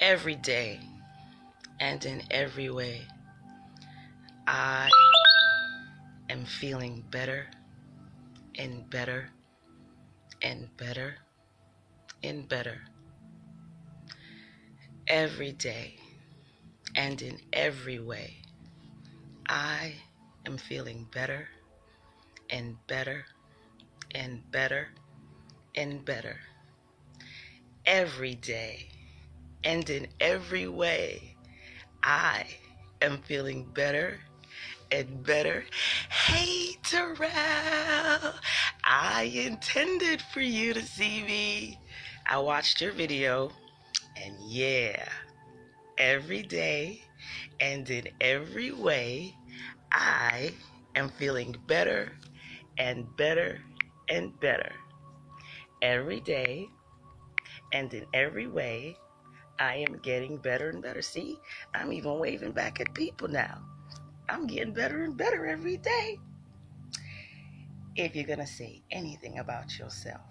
Every day and in every way, I am feeling better and better and better and better. Every day and in every way, I am feeling better and better and better and better. Every day and in every way, I am feeling better and better. Hey, Terrell, I intended for you to see me. I watched your video, and yeah, every day and in every way, I am feeling better and better and better. Every day and in every way, I am getting better and better. See, I'm even waving back at people now. I'm getting better and better every day. If you're going to say anything about yourself,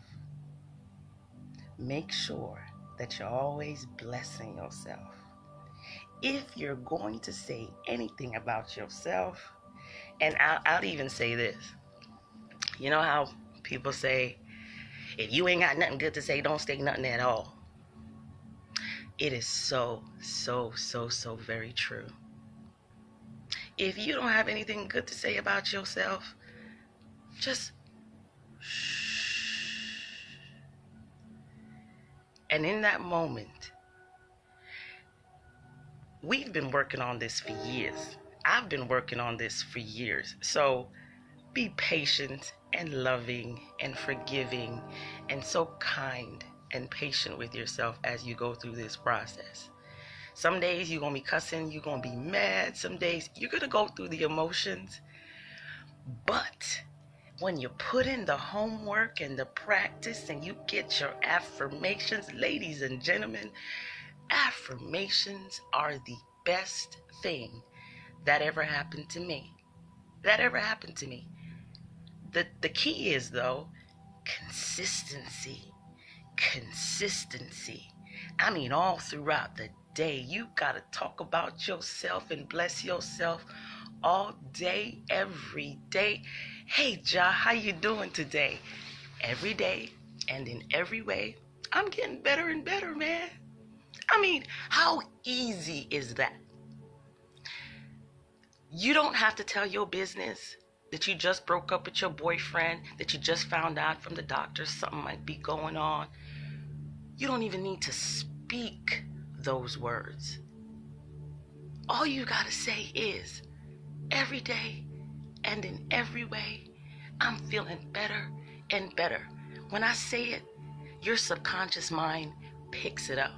make sure that you're always blessing yourself. If you're going to say anything about yourself, and I'll even say this. You know how people say, if you ain't got nothing good to say, don't say nothing at all. It is so very true. If you don't have anything good to say about yourself, just shh. And in that moment, we've been working on this for years. I've been working on this for years. So be patient and loving and forgiving and so kind and patient with yourself as you go through this process. Some days you're going to be cussing, you're going to be mad. Some days you're going to go through the emotions. But when you put in the homework and the practice and you get your affirmations, ladies and gentlemen, affirmations are the best thing that ever happened to me. The key is, though, consistency. I mean, all throughout the day, you got to talk about yourself and bless yourself all day, every day. Hey, Ja, how you doing today? Every day and in every way, I'm getting better and better, man. I mean, how easy is that? You don't have to tell your business that you just broke up with your boyfriend, that you just found out from the doctor something might be going on. You don't even need to speak those words. All you got to say is, every day and in every way, I'm feeling better and better. When I say it, your subconscious mind picks it up.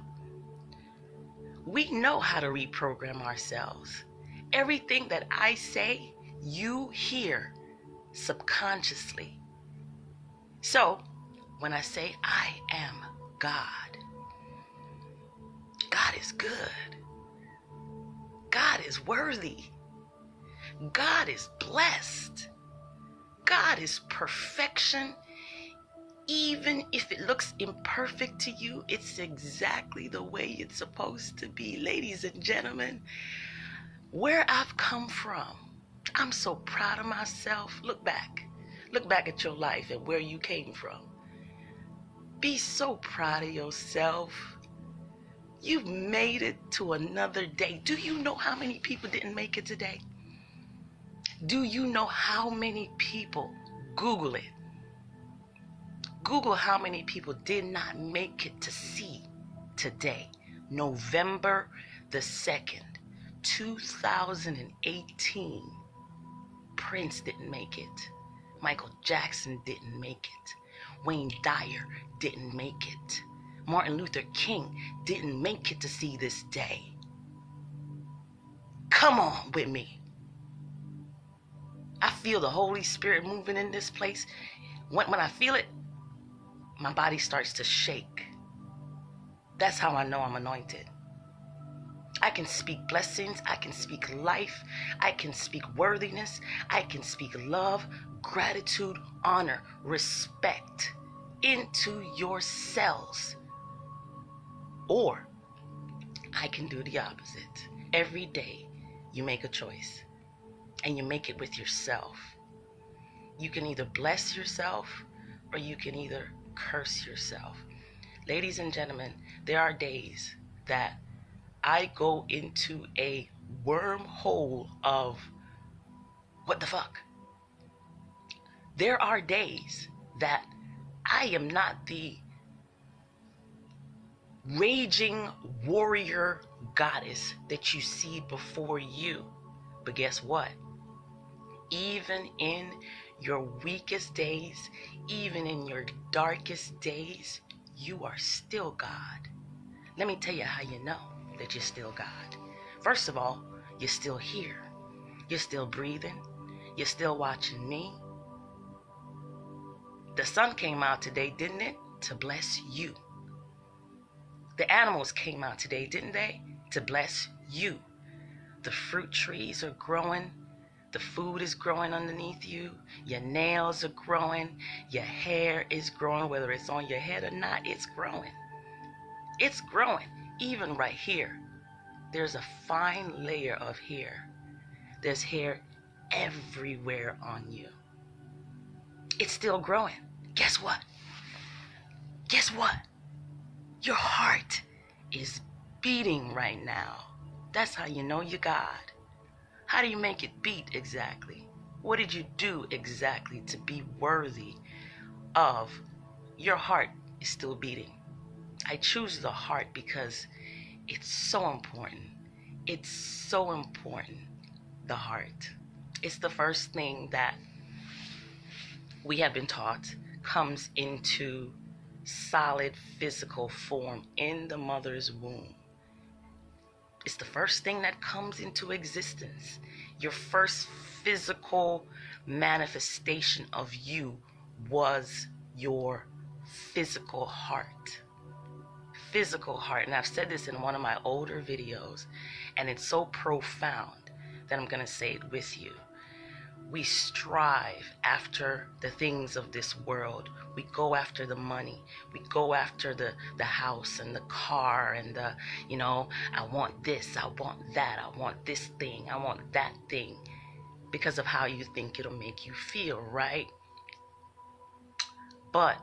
We know how to reprogram ourselves. Everything that I say, you hear subconsciously. So, when I say I am God, God is good. God is worthy. God is blessed. God is perfection. Even if it looks imperfect to you, it's exactly the way it's supposed to be. Ladies and gentlemen, where I've come from, I'm so proud of myself. Look back at your life and where you came from. Be so proud of yourself. You've made it to another day. Do you know how many people didn't make it today? Do you know how many people, Google it, Google how many people did not make it to see today, November the 2nd, 2018. Prince didn't make it. Michael Jackson didn't make it. Wayne Dyer didn't make it. Martin Luther King didn't make it to see this day. Come on with me. I feel the Holy Spirit moving in this place. When I feel it, my body starts to shake. That's how I know I'm anointed. I can speak blessings. I can speak life. I can speak worthiness. I can speak love, gratitude, honor, respect into your cells. Or I can do the opposite. Every day you make a choice, and you make it with yourself. You can either bless yourself or you can either curse yourself. Ladies and gentlemen, there are days that I go into a wormhole of what the fuck. There are days that I am not the raging warrior goddess that you see before you. But guess what? Even in your weakest days, even in your darkest days, you are still God. Let me tell you how you know that you're still God. First of all, you're still here. You're still breathing. You're still watching me. The sun came out today, didn't it? To bless you. The animals came out today, didn't they? To bless you. The fruit trees are growing. The food is growing underneath you. Your nails are growing. Your hair is growing. Whether it's on your head or not, it's growing. It's growing. Even right here, there's a fine layer of hair. There's hair everywhere on you. It's still growing. Guess what? Guess what? Your heart is beating right now. That's how you know you're God. How do you make it beat exactly? What did you do exactly to be worthy of your heart is still beating? I choose the heart because it's so important. It's so important, the heart. It's the first thing that we have been taught comes into solid physical form in the mother's womb. It's the first thing that comes into existence. Your first physical manifestation of you was your physical heart. Physical heart. And I've said this in one of my older videos, and it's so profound that I'm going to say it with you. We strive after the things of this world. We go after the money. We go after the house and the car and the, I want this, I want that, I want this thing, I want that thing. Because of how you think it'll make you feel, right? But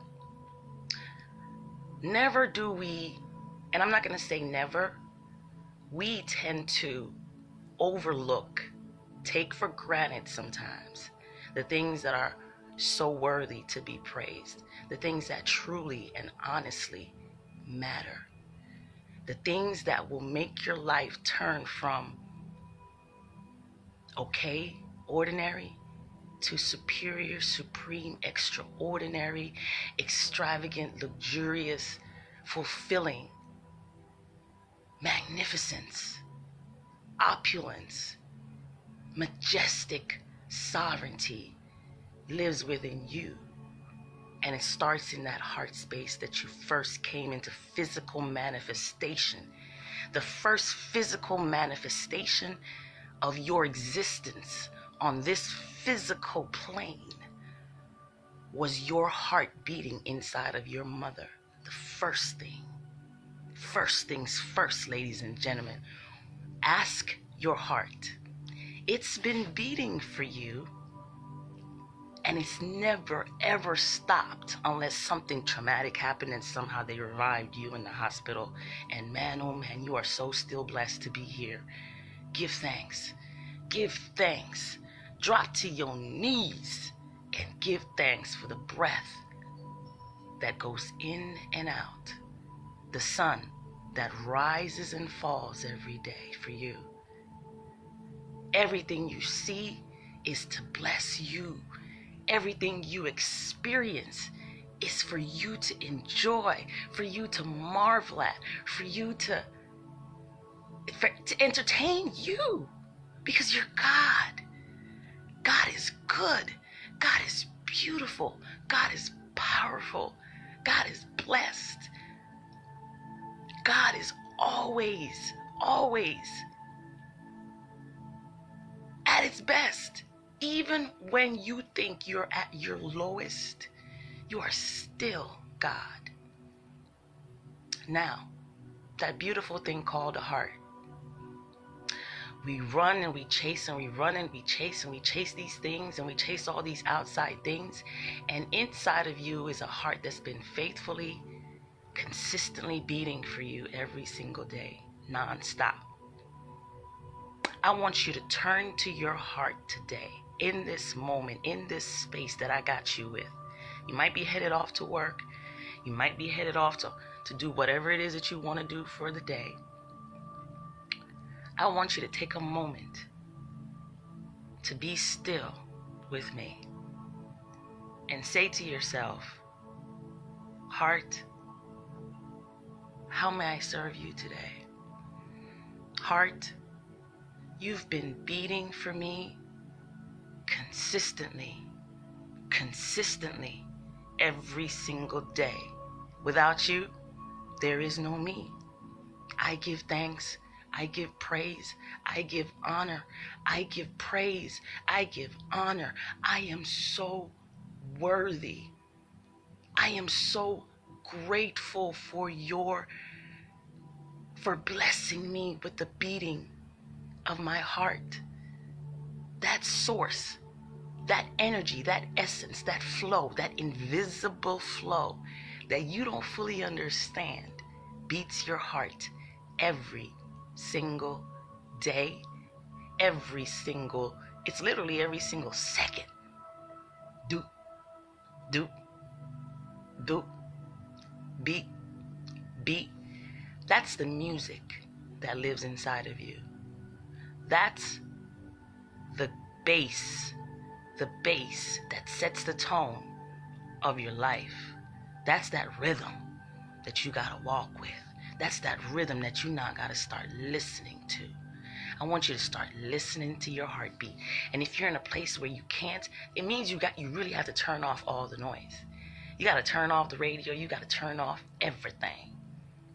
never do we, and I'm not going to say never, we tend to overlook, take for granted sometimes the things that are so worthy to be praised, the things that truly and honestly matter, the things that will make your life turn from okay, ordinary, to superior, supreme, extraordinary, extravagant, luxurious, fulfilling, magnificence, opulence, majestic sovereignty lives within you. And it starts in that heart space that you first came into physical manifestation. The first physical manifestation of your existence on this physical plane was your heart beating inside of your mother. The first thing. First things first, ladies and gentlemen. Ask your heart. It's been beating for you, and it's never ever stopped unless something traumatic happened and somehow they revived you in the hospital. And man, oh man, you are so still blessed to be here. Give thanks. Give thanks. Drop to your knees and give thanks for the breath that goes in and out. The sun that rises and falls every day for you. Everything you see is to bless you. Everything you experience is for you to enjoy, for you to marvel at, for you to entertain you, because you're God. God is good. God is beautiful. God is powerful. God is blessed. God is always, always at its best. Even when you think you're at your lowest, you are still God. Now, that beautiful thing called a heart. We run and we chase and we run and we chase and we chase these things and we chase all these outside things. And inside of you is a heart that's been faithfully, consistently beating for you every single day, nonstop. I want you to turn to your heart today, in this moment, in this space that I got you with. You might be headed off to work. You might be headed off to do whatever it is that you want to do for the day. I want you to take a moment to be still with me and say to yourself, heart, how may I serve you today? Heart, you've been beating for me consistently, every single day. Without you, there is no me. I give thanks. I give praise. I give honor. I give praise. I give honor. I am so worthy. I am so grateful for blessing me with the beating of my heart. That source, that energy, that essence, that flow, that invisible flow that you don't fully understand beats your heart every single day, it's literally every single second. Doop, doop, doop, beat, beat. That's the music that lives inside of you. That's the bass that sets the tone of your life. That's that rhythm that you gotta walk with. That's that rhythm that you now gotta start listening to. I want you to start listening to your heartbeat. And if you're in a place where you can't, it means you really have to turn off all the noise. You gotta turn off the radio. You gotta turn off everything.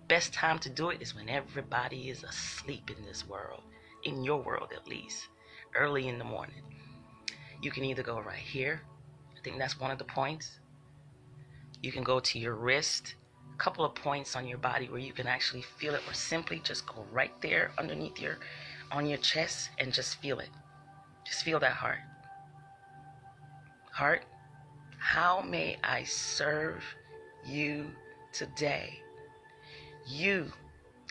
Best time to do it is when everybody is asleep in this world, in your world at least, early in the morning. You can either go right here. I think that's one of the points. You can go to your wrist, a couple of points on your body where you can actually feel it, or simply just go right there underneath on your chest and just feel it. Just feel that heart. Heart, how may I serve you today? You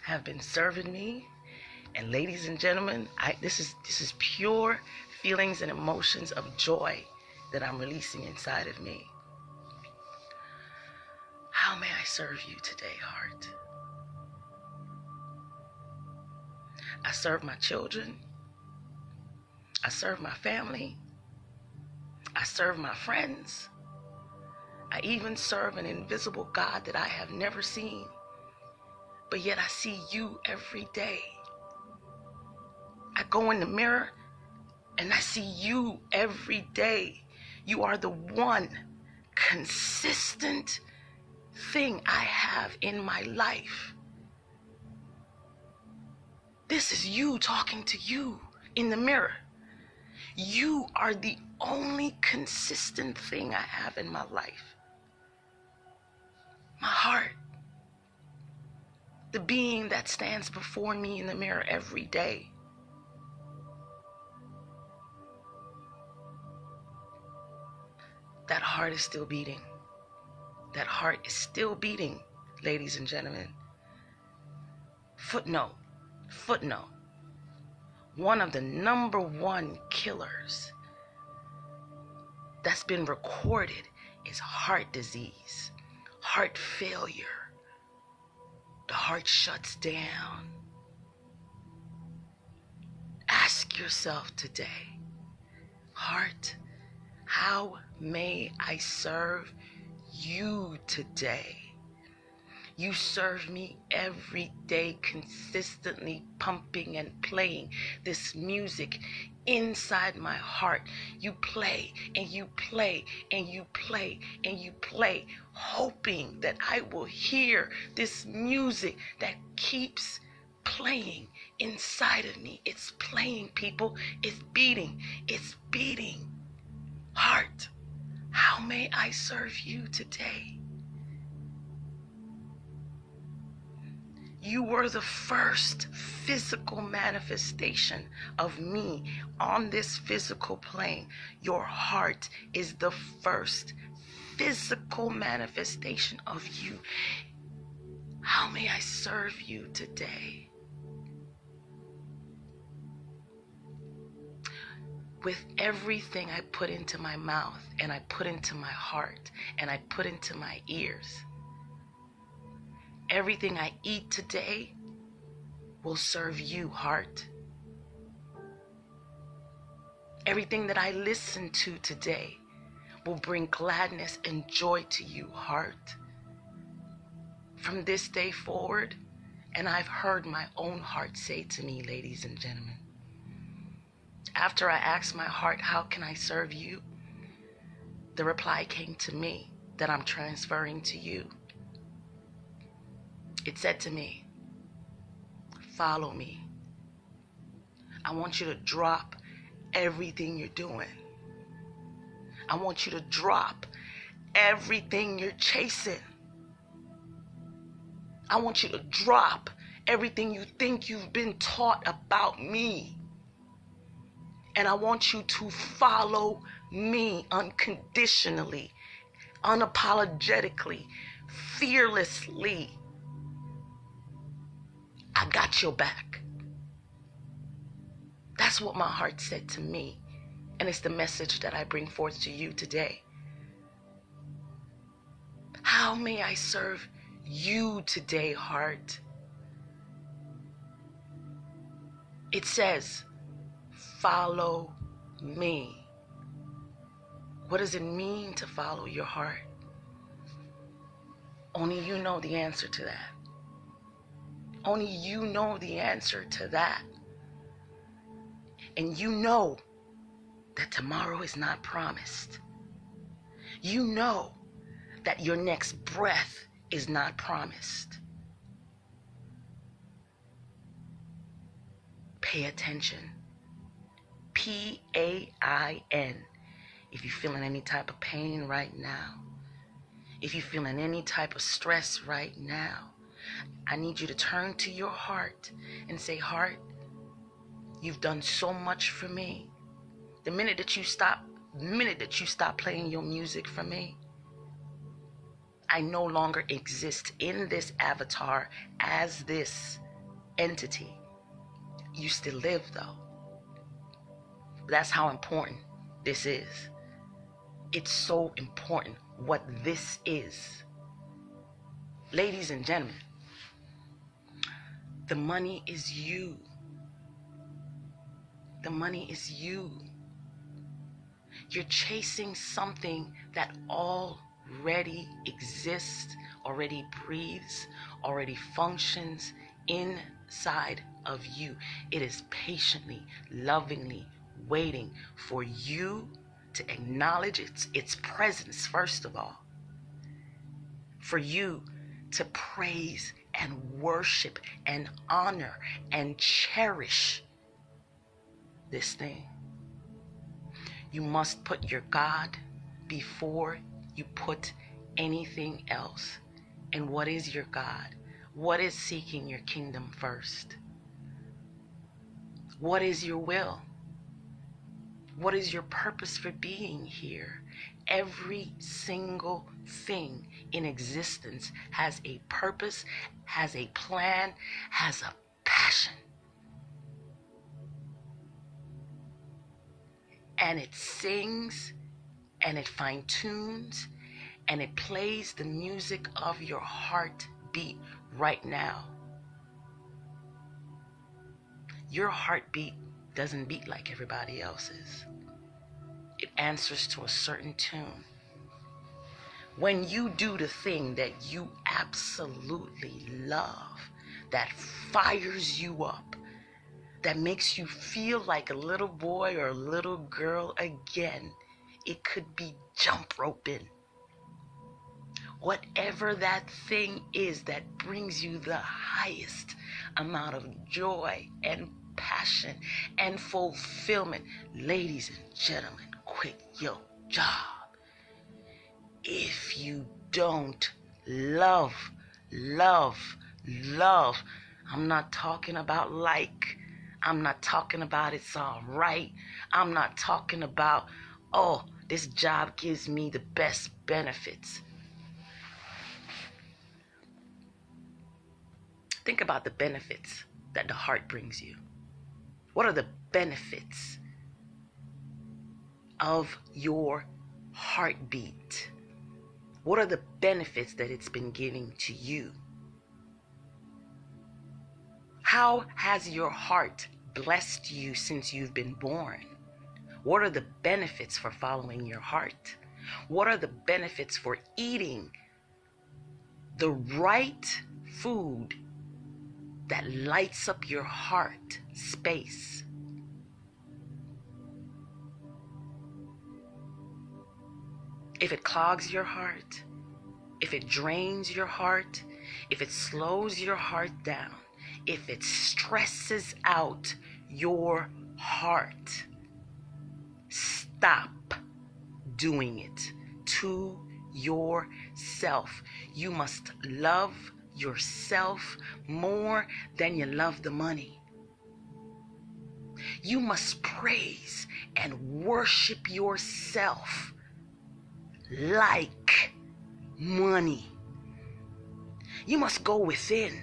have been serving me, and ladies and gentlemen, this is pure feelings and emotions of joy that I'm releasing inside of me. How may I serve you today, heart? I serve my children. I serve my family. I serve my friends. I even serve an invisible God that I have never seen. But yet I see you every day. I go in the mirror and I see you every day. You are the one consistent thing I have in my life. This is you talking to you in the mirror. You are the only consistent thing I have in my life. My heart. The being that stands before me in the mirror every day. That heart is still beating. That heart is still beating, ladies and gentlemen. Footnote. One of the number one killers that's been recorded is heart disease, heart failure. The heart shuts down. Ask yourself today, heart, how may I serve you today? You serve me every day, consistently pumping and playing this music inside my heart. You play and you play and you play and you play, hoping that I will hear this music that keeps playing inside of me. It's playing, people. It's beating. It's beating. Heart, how may I serve you today? You were the first physical manifestation of me on this physical plane. Your heart is the first physical manifestation of you. How may I serve you today? With everything I put into my mouth and I put into my heart and I put into my ears, everything I eat today will serve you, heart. Everything that I listen to today will bring gladness and joy to you, heart. From this day forward, and I've heard my own heart say to me, ladies and gentlemen, after I asked my heart, how can I serve you? The reply came to me that I'm transferring to you. It said to me, follow me. I want you to drop everything you're doing. I want you to drop everything you're chasing. I want you to drop everything you think you've been taught about me. And I want you to follow me unconditionally, unapologetically, fearlessly. I got your back. That's what my heart said to me. And it's the message that I bring forth to you today. How may I serve you today, heart? It says, follow me. What does it mean to follow your heart? Only you know the answer to that. Only you know the answer to that. And you know that tomorrow is not promised. You know that your next breath is not promised. Pay attention. P-A-I-N. If you're feeling any type of pain right now, if you're feeling any type of stress right now, I need you to turn to your heart and say, heart, you've done so much for me. The minute that you stop playing your music for me, I no longer exist in this avatar as this entity. You still live though. That's how important this is. It's so important what this is. Ladies and gentlemen, the money is you. The money is you. You're chasing something that already exists, already breathes, already functions inside of you. It is patiently, lovingly waiting for you to acknowledge its presence, first of all. For you to praise and worship and honor and cherish this thing. You must put your God before you put anything else. And what is your God? What is seeking your kingdom first? What is your will? What is your purpose for being here? Every single thing in existence has a purpose, has a plan, has a passion. And it sings, and it fine-tunes, and it plays the music of your heartbeat right now. Your heartbeat doesn't beat like everybody else's. It answers to a certain tune. When you do the thing that you absolutely love, that fires you up, that makes you feel like a little boy or a little girl again, it could be jump roping. Whatever that thing is that brings you the highest amount of joy and passion and fulfillment. Ladies and gentlemen, quit your job. If you don't love love. I'm not talking about like. I'm not talking about it's all right. I'm not talking about, oh, this job gives me the best benefits. Think about the benefits that the heart brings you. What are the benefits of your heartbeat? What are the benefits that it's been giving to you? How has your heart blessed you since you've been born? What are the benefits for following your heart? What are the benefits for eating the right food that lights up your heart space? If it clogs your heart, if it drains your heart, if it slows your heart down, if it stresses out your heart, stop doing it to yourself. You must love yourself more than you love the money. You must praise and worship yourself like money. You must go within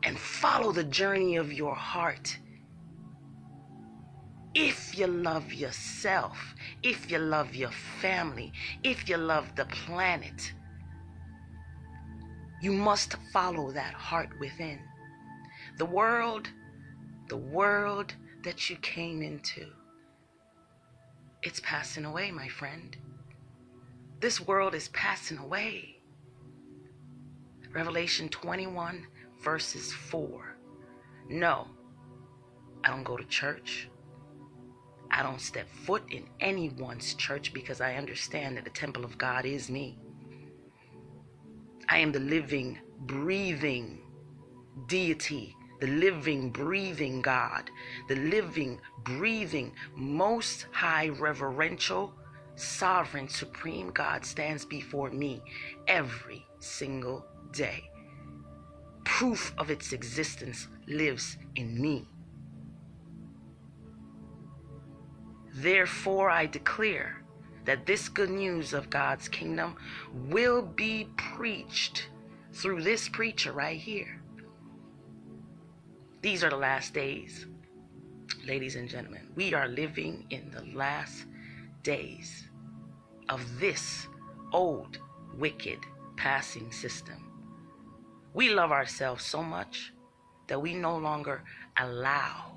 and follow the journey of your heart. If you love yourself, if you love your family, if you love the planet, you must follow that heart within. The world that you came into, it's passing away, my friend. This world is passing away. Revelation 21 verses 4. No, I don't go to church. I don't step foot in anyone's church because I understand that the temple of God is me. I am the living, breathing deity, the living, breathing God, the living, breathing, most high, reverential, sovereign, supreme God stands before me every single day. Proof of its existence lives in me. Therefore, I declare that this good news of God's kingdom will be preached through this preacher right here. These are the last days, ladies and gentlemen. We are living in the last days of this old, wicked, passing system. We love ourselves so much that we no longer allow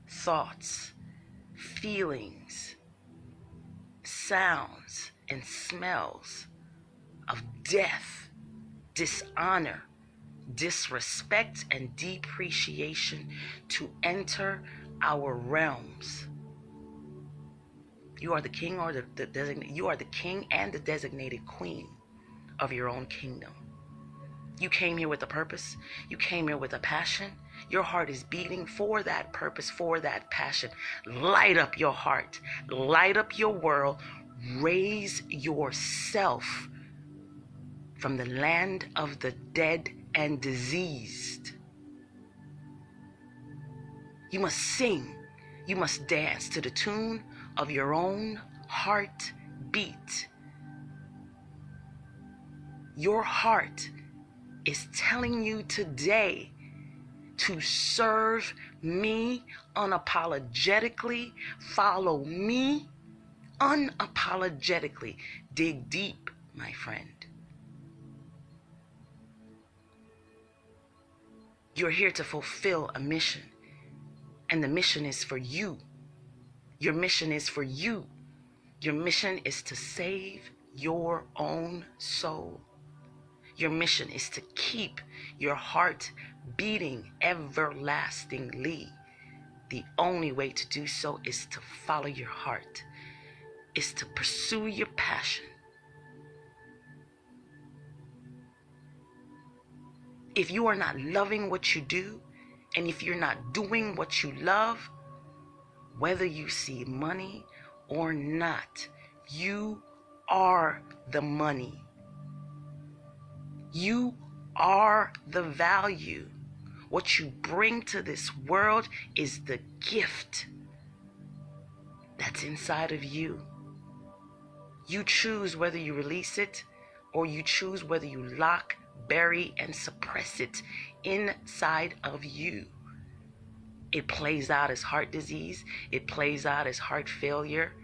thoughts, feelings, sounds, and smells of death, dishonor, disrespect, and depreciation to enter our realms. You are the king or the designated. You are the king and the designated queen of your own kingdom. You came here with a purpose. You came here with a passion. Your heart is beating for that purpose, for that passion. Light up your heart. Light up your world. Raise yourself from the land of the dead and diseased. You must sing. You must dance to the tune of your own heart beat. Your heart is telling you today to serve me unapologetically, follow me unapologetically. Dig deep, my friend. You're here to fulfill a mission, and the mission is for you. Your mission is for you. Your mission is to save your own soul. Your mission is to keep your heart beating everlastingly. The only way to do so is to follow your heart, is to pursue your passion. If you are not loving what you do, and if you're not doing what you love, whether you see money or not, you are the money. You are the value. What you bring to this world is the gift that's inside of you. You choose whether you release it or you choose whether you lock, bury, and suppress it inside of you. It plays out as heart disease. It plays out as heart failure.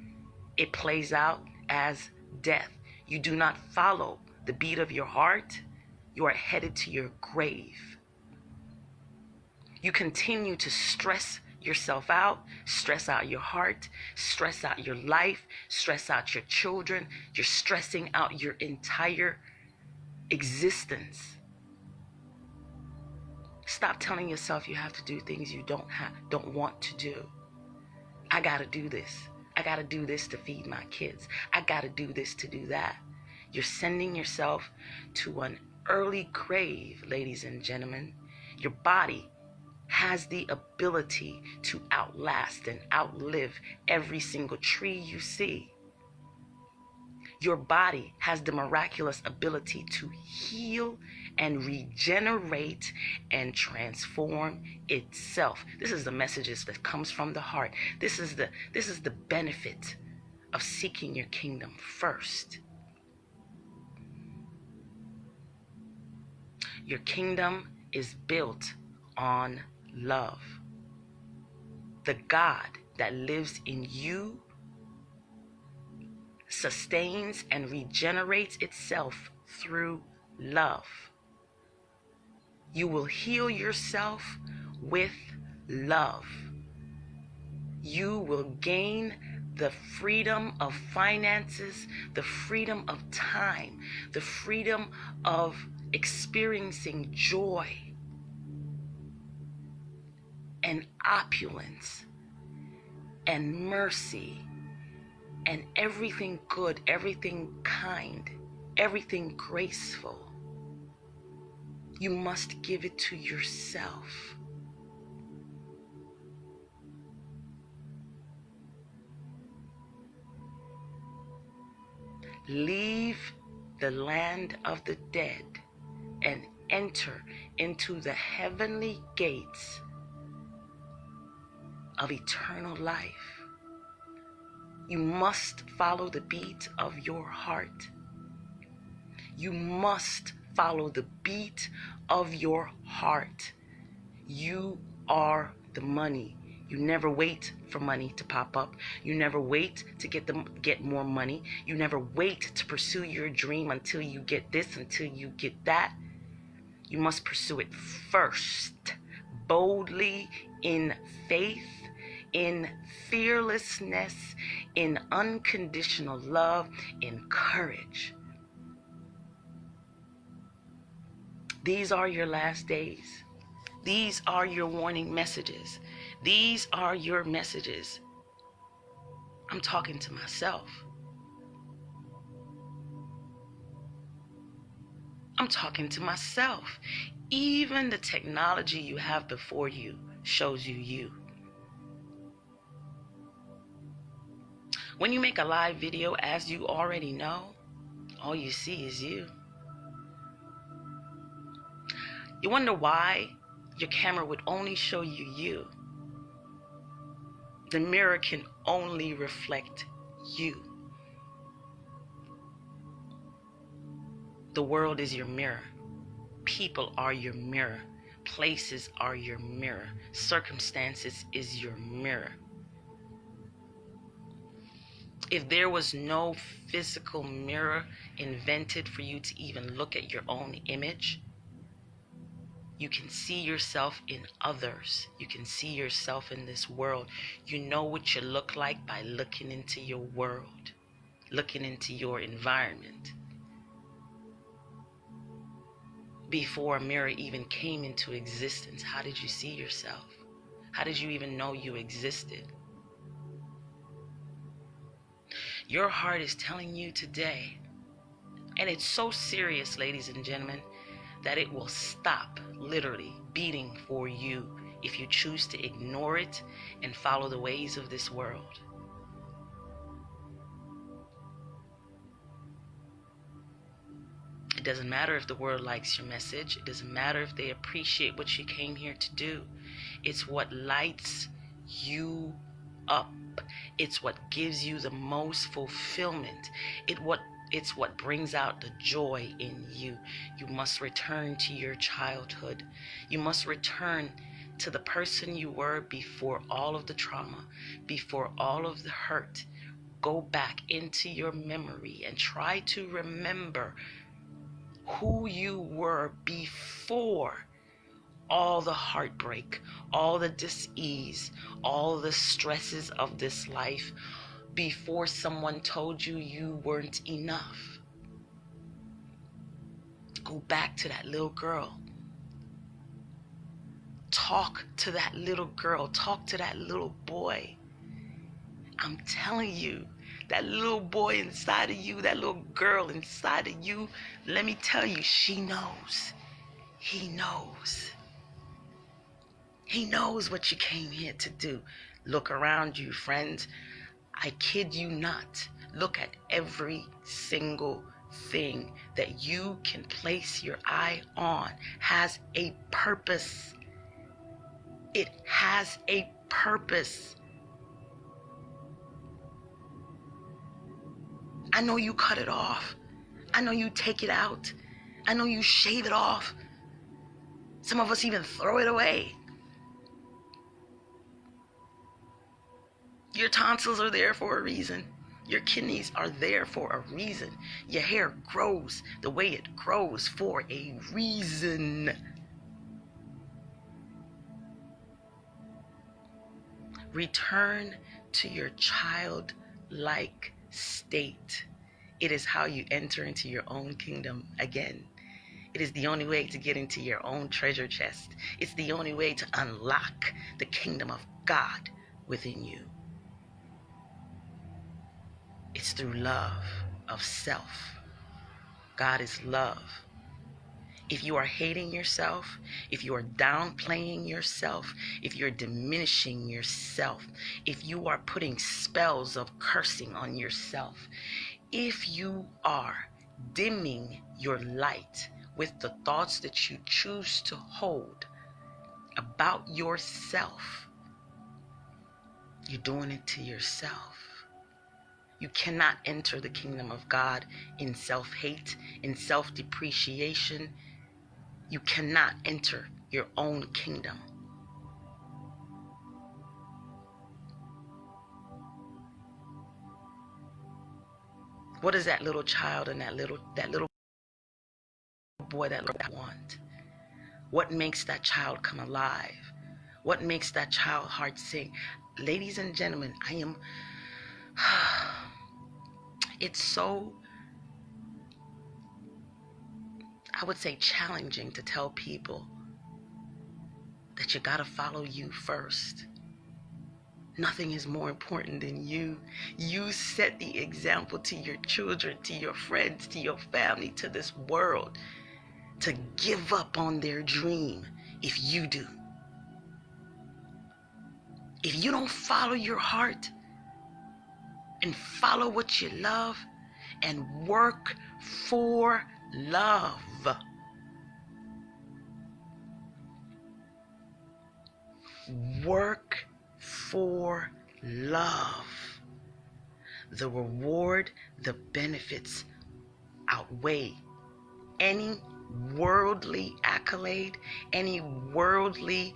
It plays out as death. You do not follow the beat of your heart. You are headed to your grave. You continue to stress yourself out, stress out your heart, stress out your life, stress out your children. You're stressing out your entire existence. Stop telling yourself you have to do things you don't want to do. I gotta do this. I gotta do this to feed my kids. I gotta do this to do that. You're sending yourself to an early grave, ladies and gentlemen. Your body has the ability to outlast and outlive every single tree you see. Your body has the miraculous ability to heal and regenerate and transform itself. This is the messages that comes from the heart. This is the benefit of seeking your kingdom first. Your kingdom is built on love. The God that lives in you sustains and regenerates itself through love. You will heal yourself with love. You will gain the freedom of finances, the freedom of time, the freedom of experiencing joy and opulence and mercy and everything good, everything kind, everything graceful. You must give it to yourself. Leave the land of the dead and enter into the heavenly gates of eternal life. You must follow the beat of your heart. You must follow the beat of your heart. You are the money. You never wait for money to pop up. You never wait to get more money. You never wait to pursue your dream until you get this, until you get that. You must pursue it first, boldly, in faith, in fearlessness, in unconditional love, in courage. These are your last days. These are your warning messages. These are your messages. I'm talking to myself. I'm talking to myself. Even the technology you have before you shows you you. When you make a live video, as you already know, all you see is you. You wonder why your camera would only show you you. The mirror can only reflect you. The world is your mirror. People are your mirror. Places are your mirror. Circumstances is your mirror. If there was no physical mirror invented for you to even look at your own image, you can see yourself in others. You can see yourself in this world. You know what you look like by looking into your world, looking into your environment. Before a mirror even came into existence, how did you see yourself? How did you even know you existed? Your heart is telling you today, and it's so serious, ladies and gentlemen, that it will stop literally beating for you if you choose to ignore it and follow the ways of this world. It doesn't matter if the world likes your message. It doesn't matter if they appreciate what you came here to do. It's what lights you up. It's what gives you the most fulfillment. It's what brings out the joy in you. You must return to your childhood. You must return to the person you were before all of the trauma, before all of the hurt. Go back into your memory and try to remember who you were before all the heartbreak, all the dis-ease, all the stresses of this life, before someone told you you weren't enough. Go back to that little girl. Talk to that little girl. Talk to that little boy. I'm telling you, that little boy inside of you, that little girl inside of you, let me tell you, she knows. He knows. He knows what you came here to do. Look around you, friends. I kid you not. Look at every single thing that you can place your eye on has a purpose. It has a purpose. I know you cut it off. I know you take it out. I know you shave it off. Some of us even throw it away. Your tonsils are there for a reason. Your kidneys are there for a reason. Your hair grows the way it grows for a reason. Return to your childlike state. It is how you enter into your own kingdom again. It is the only way to get into your own treasure chest. It's the only way to unlock the kingdom of God within you. It's through love of self. God is love. If you are hating yourself, if you are downplaying yourself, if you're diminishing yourself, if you are putting spells of cursing on yourself, if you are dimming your light with the thoughts that you choose to hold about yourself, you're doing it to yourself. You cannot enter the kingdom of God in self-hate, in self-depreciation. You cannot enter your own kingdom. What does that little child and that little boy, that little want? What makes that child come alive? What makes that child heart sing? Ladies and gentlemen, it's so, I would say, challenging to tell people that you gotta follow you first. Nothing is more important than you. You set the example to your children, to your friends, to your family, to this world, to give up on their dream if you do. If you don't follow your heart and follow what you love and work for love, work for love, the reward, the benefits outweigh any worldly accolade, any worldly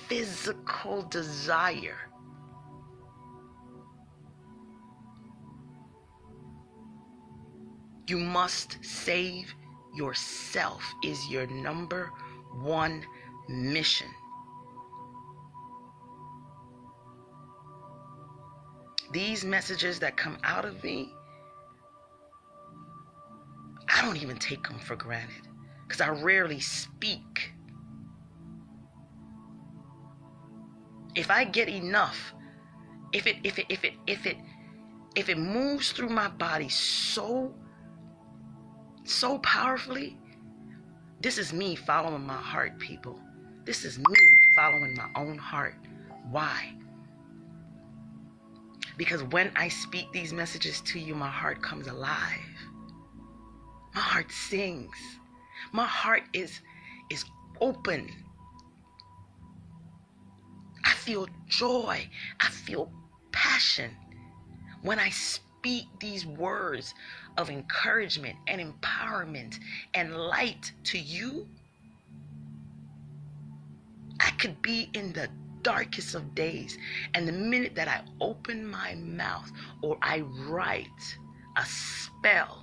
physical desire. You must save yourself is your number one mission. These messages that come out of me, I don't even take them for granted because I rarely speak. If I get enough, if it moves through my body so powerfully, this is me following my heart, people. This is me following my own heart. Why? Because when I speak these messages to you, my heart comes alive. My heart sings. My heart is open. I feel joy. I feel passion when I speak these words of encouragement and empowerment and light to you. I could be in the darkest of days, and the minute that I open my mouth or I write a spell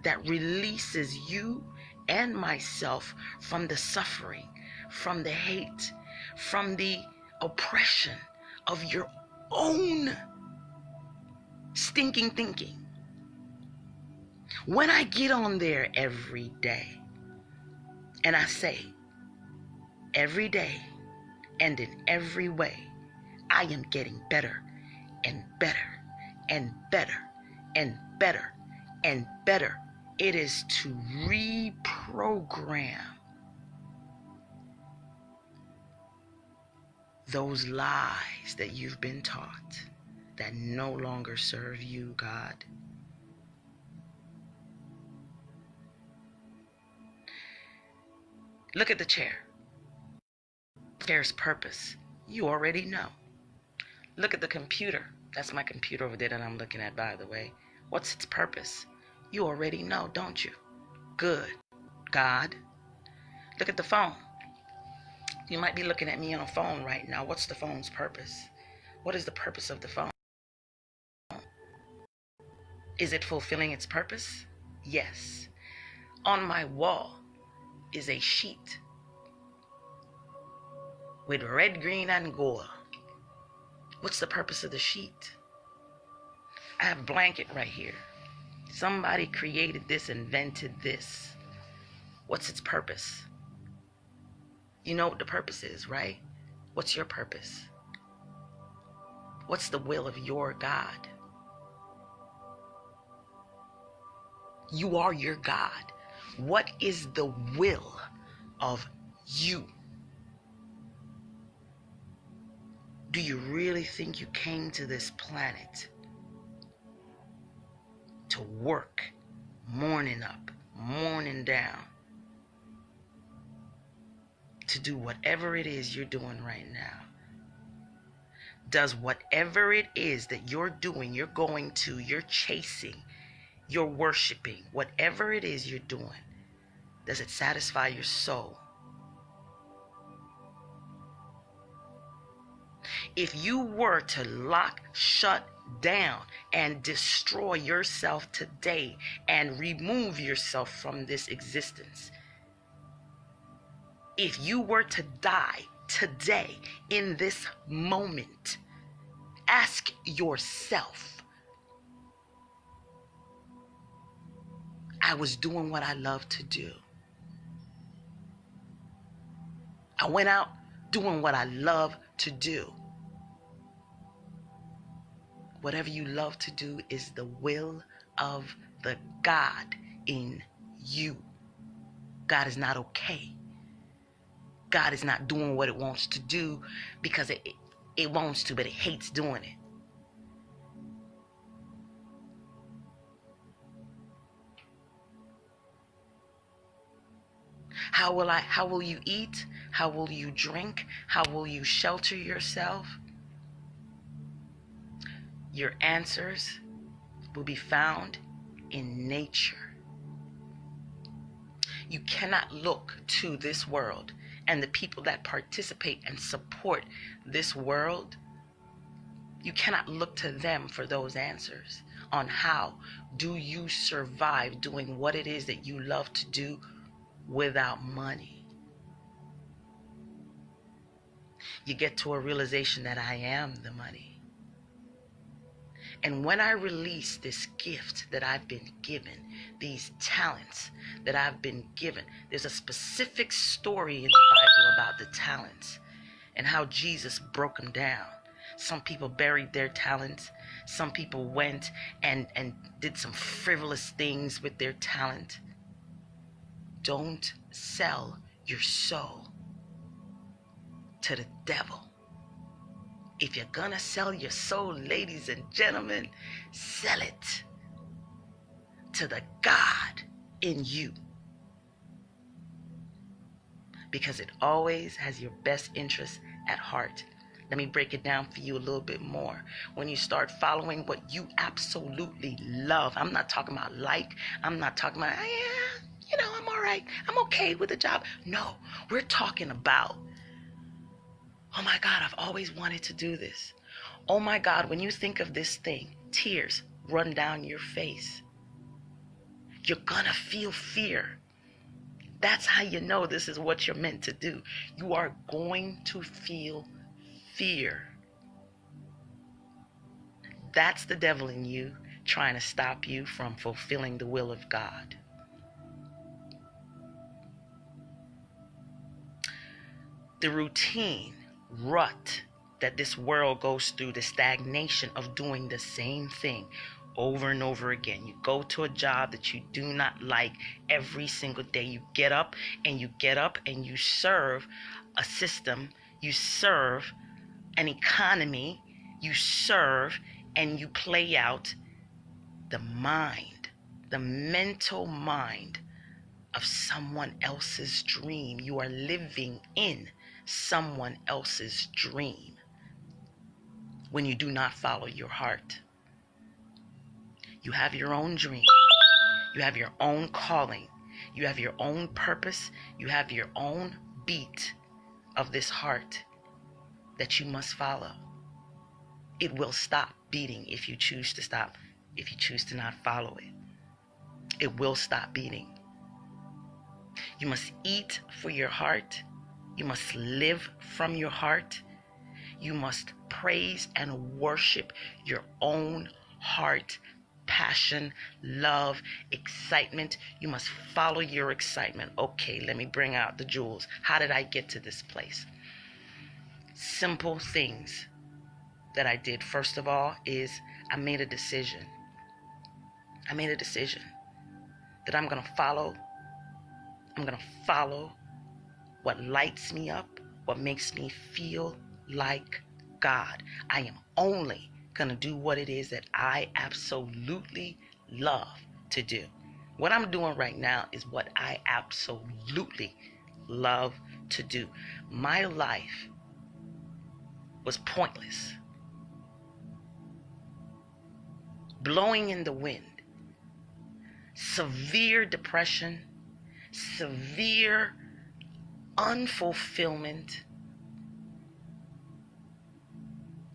that releases you and myself from the suffering, from the hate, from the oppression of your own stinking thinking. When I get on there every day and I say, every day and in every way, I am getting better and better and better and better and better. It is to reprogram those lies that you've been taught that no longer serve you, God. Look at the chair. The chair's purpose, you already know. Look at the computer. That's my computer over there that I'm looking at, by the way. What's its purpose? You already know, don't you? Good. God. Look at the phone. You might be looking at me on a phone right now. What's the phone's purpose? What is the purpose of the phone? Is it fulfilling its purpose? Yes. On my wall is a sheet with red, green, and gold. What's the purpose of the sheet? I have a blanket right here. Somebody created this, invented this. What's its purpose? You know what the purpose is, right? What's your purpose? What's the will of your God? You are your God. What is the will of you? Do you really think you came to this planet to work morning up, morning down, to do whatever it is you're doing right now? Does whatever it is that you're doing, you're going to, you're chasing, you're worshiping, whatever it is you're doing, does it satisfy your soul? If you were to lock, shut down, and destroy yourself today and remove yourself from this existence, if you were to die today in this moment, ask yourself, I was doing what I love to do. I went out doing what I love to do. Whatever you love to do is the will of the God in you. God is not okay. God is not doing what it wants to do because it wants to, but it hates doing it. How will you eat? How will you drink? How will you shelter yourself? Your answers will be found in nature. You cannot look to this world and the people that participate and support this world. You cannot look to them for those answers on how do you survive doing what it is that you love to do without money. You get to a realization that I am the money. And when I release this gift that I've been given, these talents that I've been given, there's a specific story in the Bible about the talents and how Jesus broke them down. Some people buried their talents. Some people went and did some frivolous things with their talent. Don't sell your soul to the devil. If you're gonna sell your soul, ladies and gentlemen, sell it to the God in you, because it always has your best interest at heart. Let me break it down for you a little bit more. When you start following what you absolutely love, I'm not talking about I'm not talking about, I'm all right, I'm okay with the job. No, we're talking about, oh my God, I've always wanted to do this. Oh my God, when you think of this thing, tears run down your face. You're gonna feel fear. That's how you know this is what you're meant to do. You are going to feel fear. That's the devil in you trying to stop you from fulfilling the will of God. The routine, rut that this world goes through, the stagnation of doing the same thing over and over again. You go to a job that you do not like every single day. You get up and you serve a system. You serve an economy. You serve and you play out the mind, the mental mind of someone else's dream. You are living in someone else's dream when you do not follow your heart. You have your own dream. You have your own calling. You have your own purpose. You have your own beat of this heart that you must follow. It will stop beating if you choose to stop, if you choose to not follow it. It will stop beating. You must eat for your heart. You must live from your heart. You must praise and worship your own heart, passion, love, excitement. You must follow your excitement. Okay, let me bring out the jewels. How did I get to this place? Simple things that I did. First of all is I made a decision. I made a decision that I'm going to follow what lights me up, what makes me feel like God. I am only going to do what it is that I absolutely love to do. What I'm doing right now is what I absolutely love to do. My life was pointless. Blowing in the wind. Severe depression, severe unfulfillment.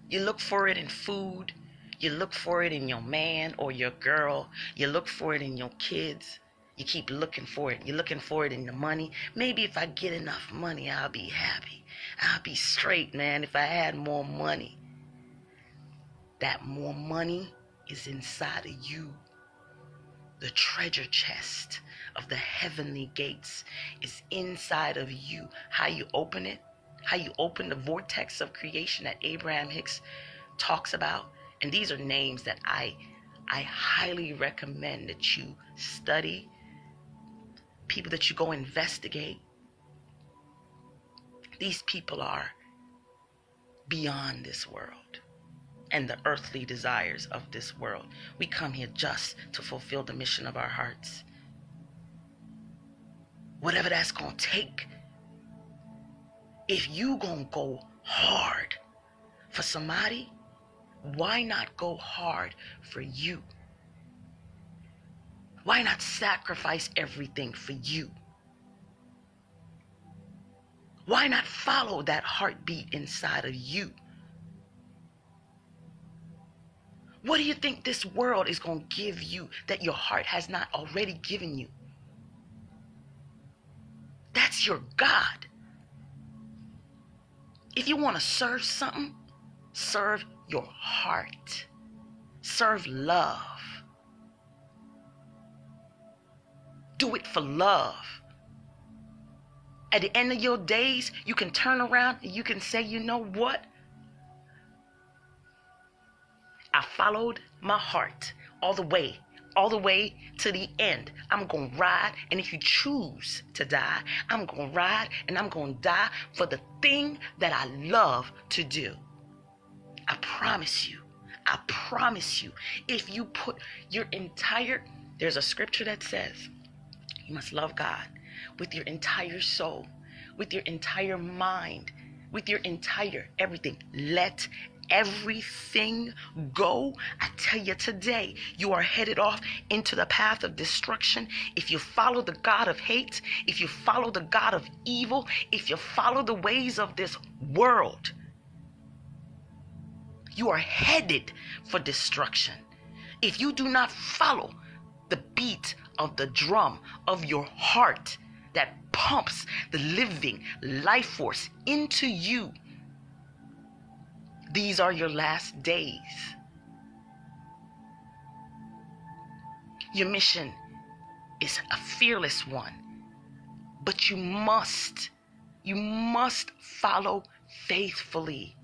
You look for it in food. You look for it in your man or your girl. You look for it in your kids. You keep looking for it. You're looking for it in the money. Maybe if I get enough money, I'll be happy. I'll be straight, man, if I had more money. That more money is inside of you. The treasure chest of the heavenly gates is inside of you. How you open it, how you open the vortex of creation that Abraham Hicks talks about. And these are names that I highly recommend that you study, people that you go investigate. These people are beyond this world and the earthly desires of this world. We come here just to fulfill the mission of our hearts. Whatever that's going to take. If you going to go hard for somebody, why not go hard for you? Why not sacrifice everything for you? Why not follow that heartbeat inside of you? What do you think this world is going to give you that your heart has not already given you? That's your God. If you want to serve something, serve your heart. Serve love. Do it for love. At the end of your days, you can turn around and you can say, you know what? I followed my heart all the way to the end. I'm going to ride. And if you choose to die, I'm going to ride and I'm going to die for the thing that I love to do. I promise you, if you put your entire, there's a scripture that says, You must love God with your entire soul, with your entire mind, with your entire everything. Let everything go. I tell you today, you are headed off into the path of destruction. If you follow the God of hate, if you follow the God of evil, if you follow the ways of this world, you are headed for destruction. If you do not follow the beat of the drum of your heart that pumps the living life force into you, these are your last days. Your mission is a fearless one, but you must follow faithfully.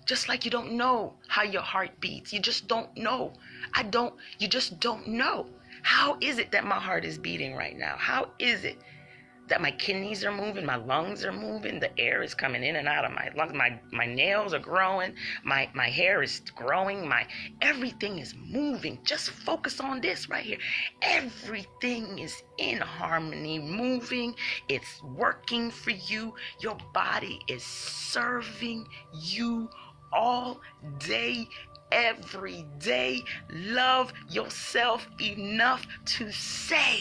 Just like you don't know how your heart beats. You just don't know. You just don't know. How is it that my heart is beating right now? How is it that my kidneys are moving, my lungs are moving, the air is coming in and out of my lungs, my nails are growing, my hair is growing, everything is moving. Just focus on this right here. Everything is in harmony, moving. It's working for you. Your body is serving you all day, every day. Love yourself enough to say,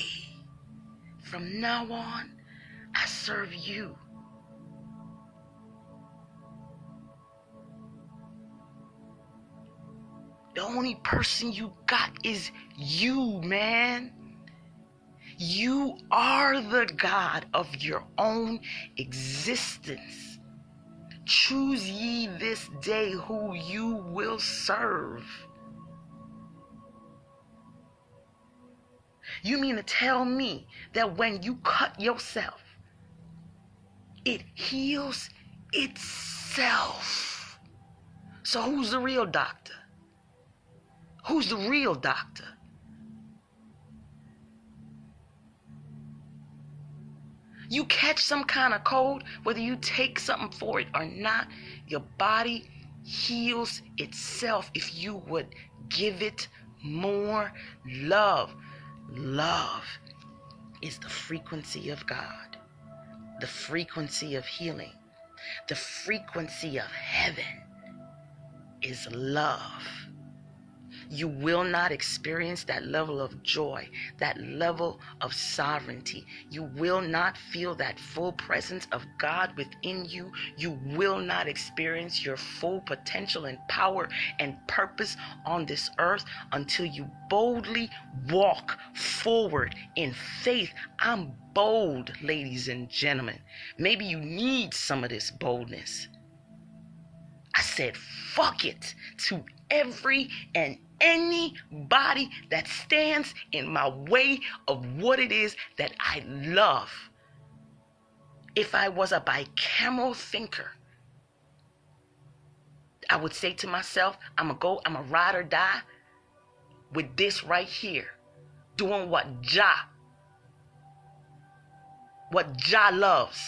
from now on, I serve you. The only person you got is you, man. You are the God of your own existence. Choose ye this day who you will serve. You mean to tell me that when you cut yourself, it heals itself? So who's the real doctor? Who's the real doctor? You catch some kind of cold, whether you take something for it or not, your body heals itself if you would give it more love. Love is the frequency of God, the frequency of healing, the frequency of heaven is love. You will not experience that level of joy, that level of sovereignty. You will not feel that full presence of God within you. You will not experience your full potential and power and purpose on this earth until you boldly walk forward in faith. I'm bold, ladies and gentlemen. Maybe you need some of this boldness. I said, fuck it to every and anybody that stands in my way of what it is that I love. If I was a bicameral thinker, I would say to myself, I'm a ride or die with this right here, doing what Jah loves.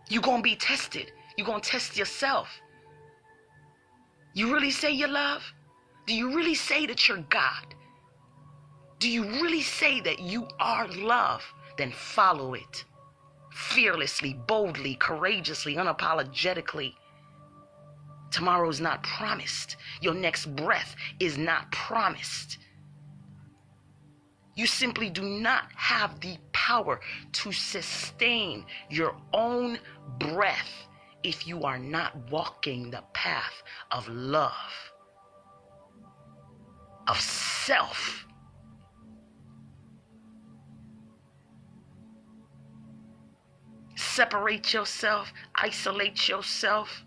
You're going to be tested. You're going to test yourself. You really say you love? Do you really say that you're God? Do you really say that you are love? Then follow it. Fearlessly, boldly, courageously, unapologetically. Tomorrow's not promised. Your next breath is not promised. You simply do not have the power to sustain your own breath if you are not walking the path of love, of self. Separate yourself, isolate yourself.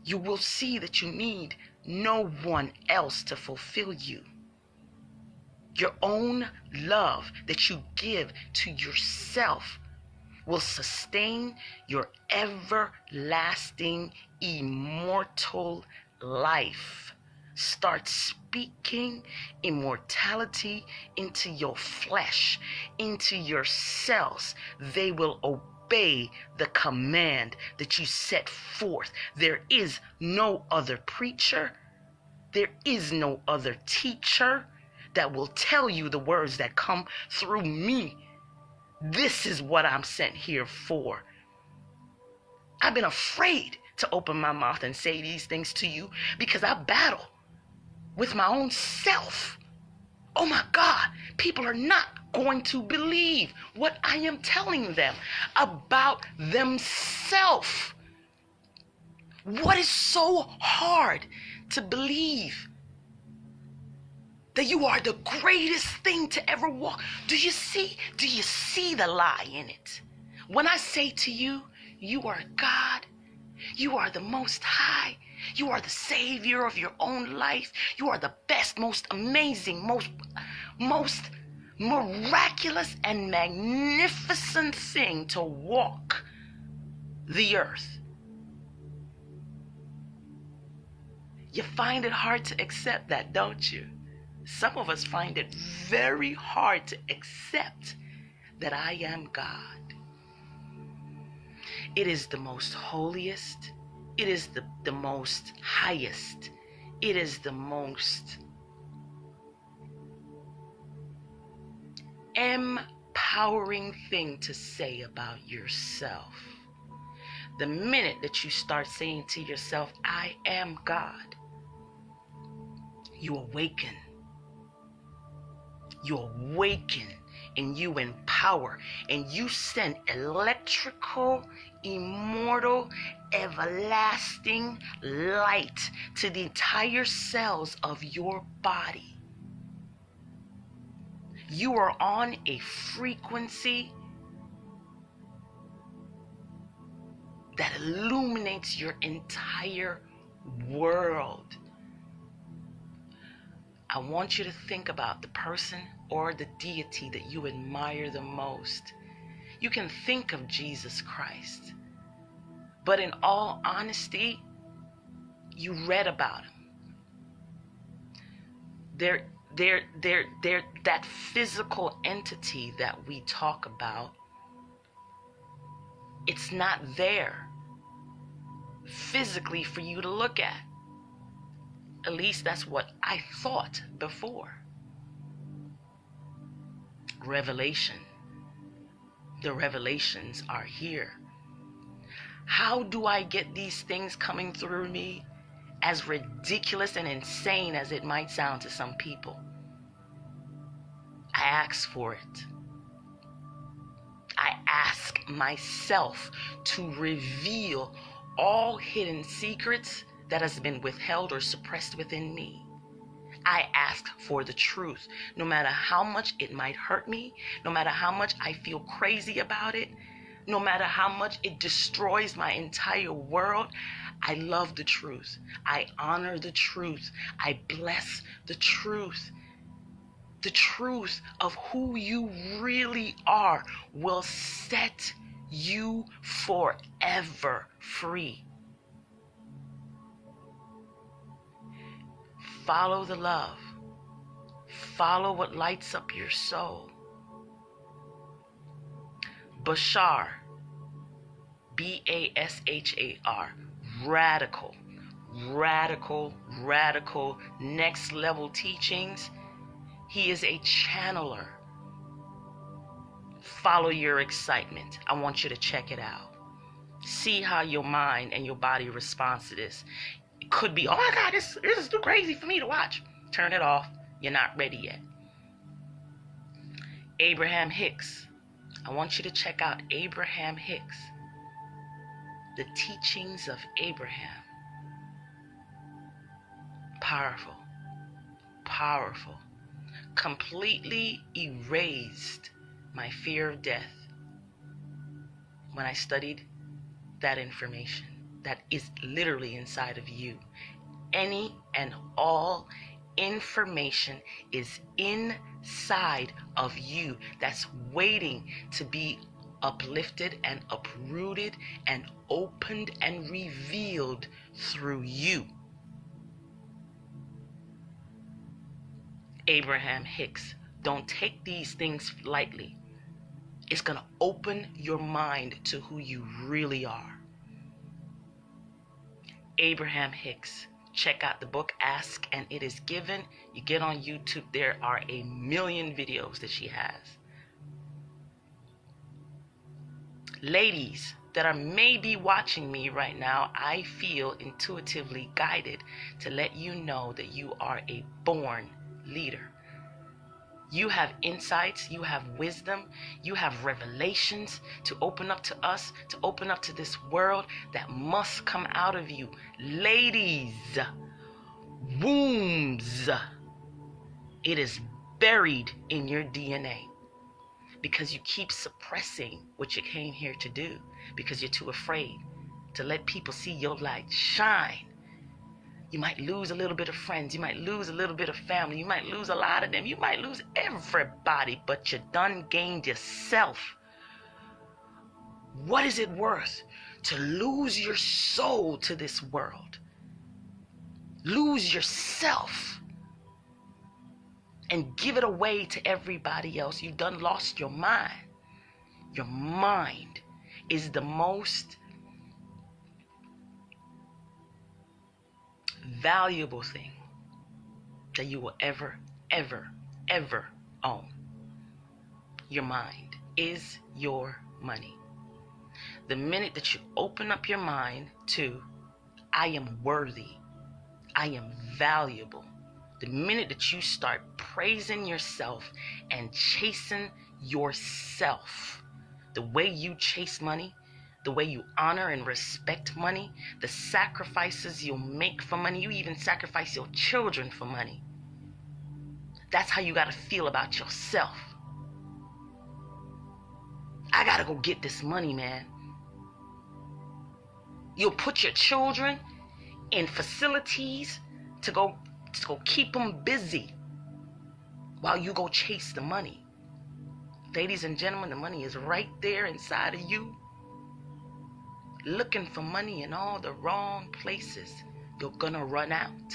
You will see that you need no one else to fulfill you. Your own love that you give to yourself will sustain your everlasting, immortal life. Start speaking immortality into your flesh, into your cells. They will obey the command that you set forth. There is no other preacher. There is no other teacher that will tell you the words that come through me. This is what I'm sent here for. I've been afraid to open my mouth and say these things to you because I battle with my own self. Oh my God, people are not going to believe what I am telling them about themselves. What is so hard to believe? That you are the greatest thing to ever walk. Do you see the lie in it? When I say to you, you are God, you are the Most High, you are the Savior of your own life, you are the best, most amazing, most miraculous and magnificent thing to walk the earth. You find it hard to accept that, don't you? Some of us find it very hard to accept that I am God. It is the most holiest. It is the most highest. It is the most empowering thing to say about yourself. The minute that you start saying to yourself, I am God, you awaken. You awaken and you empower and you send electrical, immortal, everlasting light to the entire cells of your body. You are on a frequency that illuminates your entire world. I want you to think about the person or the deity that you admire the most. You can think of Jesus Christ, but in all honesty, you read about him. That physical entity that we talk about, it's not there physically for you to look at. At least that's what I thought before. Revelation. The revelations are here. How do I get these things coming through me? As ridiculous and insane as it might sound to some people, I ask for it. I ask myself to reveal all hidden secrets that has been withheld or suppressed within me. I ask for the truth, no matter how much it might hurt me, no matter how much I feel crazy about it, no matter how much it destroys my entire world. I love the truth. I honor the truth. I bless the truth. The truth of who you really are will set you forever free. Follow the love. Follow what lights up your soul. Bashar, B-A-S-H-A-R, radical, next level teachings. He is a channeler. Follow your excitement. I want you to check it out. See how your mind and your body responds to this. It could be, oh my God, this is too crazy for me to watch. Turn it off. You're not ready yet. Abraham Hicks. I want you to check out Abraham Hicks. The teachings of Abraham. Powerful. Powerful. Completely erased my fear of death when I studied that information that is literally inside of you. Any and all information is inside of you that's waiting to be uplifted and uprooted and opened and revealed through you. Abraham Hicks. Don't take these things lightly. It's going to open your mind to who you really are. Abraham Hicks. check out the book, Ask and It Is Given. You get on YouTube, there are a million videos that she has. Ladies that are maybe watching me right now, I feel intuitively guided to let you know that you are a born leader. You have insights, you have wisdom, you have revelations to open up to us, to open up to this world that must come out of you. Ladies, wombs, it is buried in your DNA because you keep suppressing what you came here to do because you're too afraid to let people see your light shine. You might lose a little bit of friends. You might lose a little bit of family. You might lose a lot of them. You might lose everybody, but you done gained yourself. What is it worth to lose your soul to this world? Lose yourself and give it away to everybody else. You done lost your mind. Your mind is the most valuable thing that you will ever own. Your mind is your money. The minute that you open up your mind to, I am worthy, I am valuable, the minute that you start praising yourself and chasing yourself, the way you chase money, the way you honor and respect money, the sacrifices you'll make for money, you even sacrifice your children for money. That's how you got to feel about yourself. I got to go get this money, man. You'll put your children in facilities to go keep them busy while you go chase the money. Ladies and gentlemen, the money is right there inside of you. Looking for money in all the wrong places, you're gonna run out.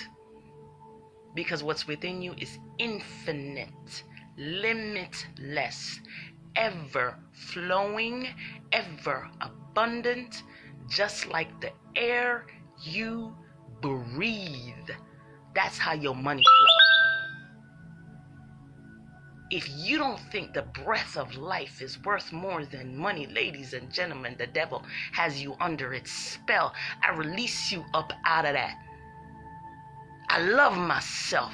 Because what's within you is infinite, limitless, ever flowing, ever abundant, just like the air you breathe. That's how your money flows. If you don't think the breath of life is worth more than money, ladies and gentlemen, the devil has you under its spell. I release you up out of that. I love myself.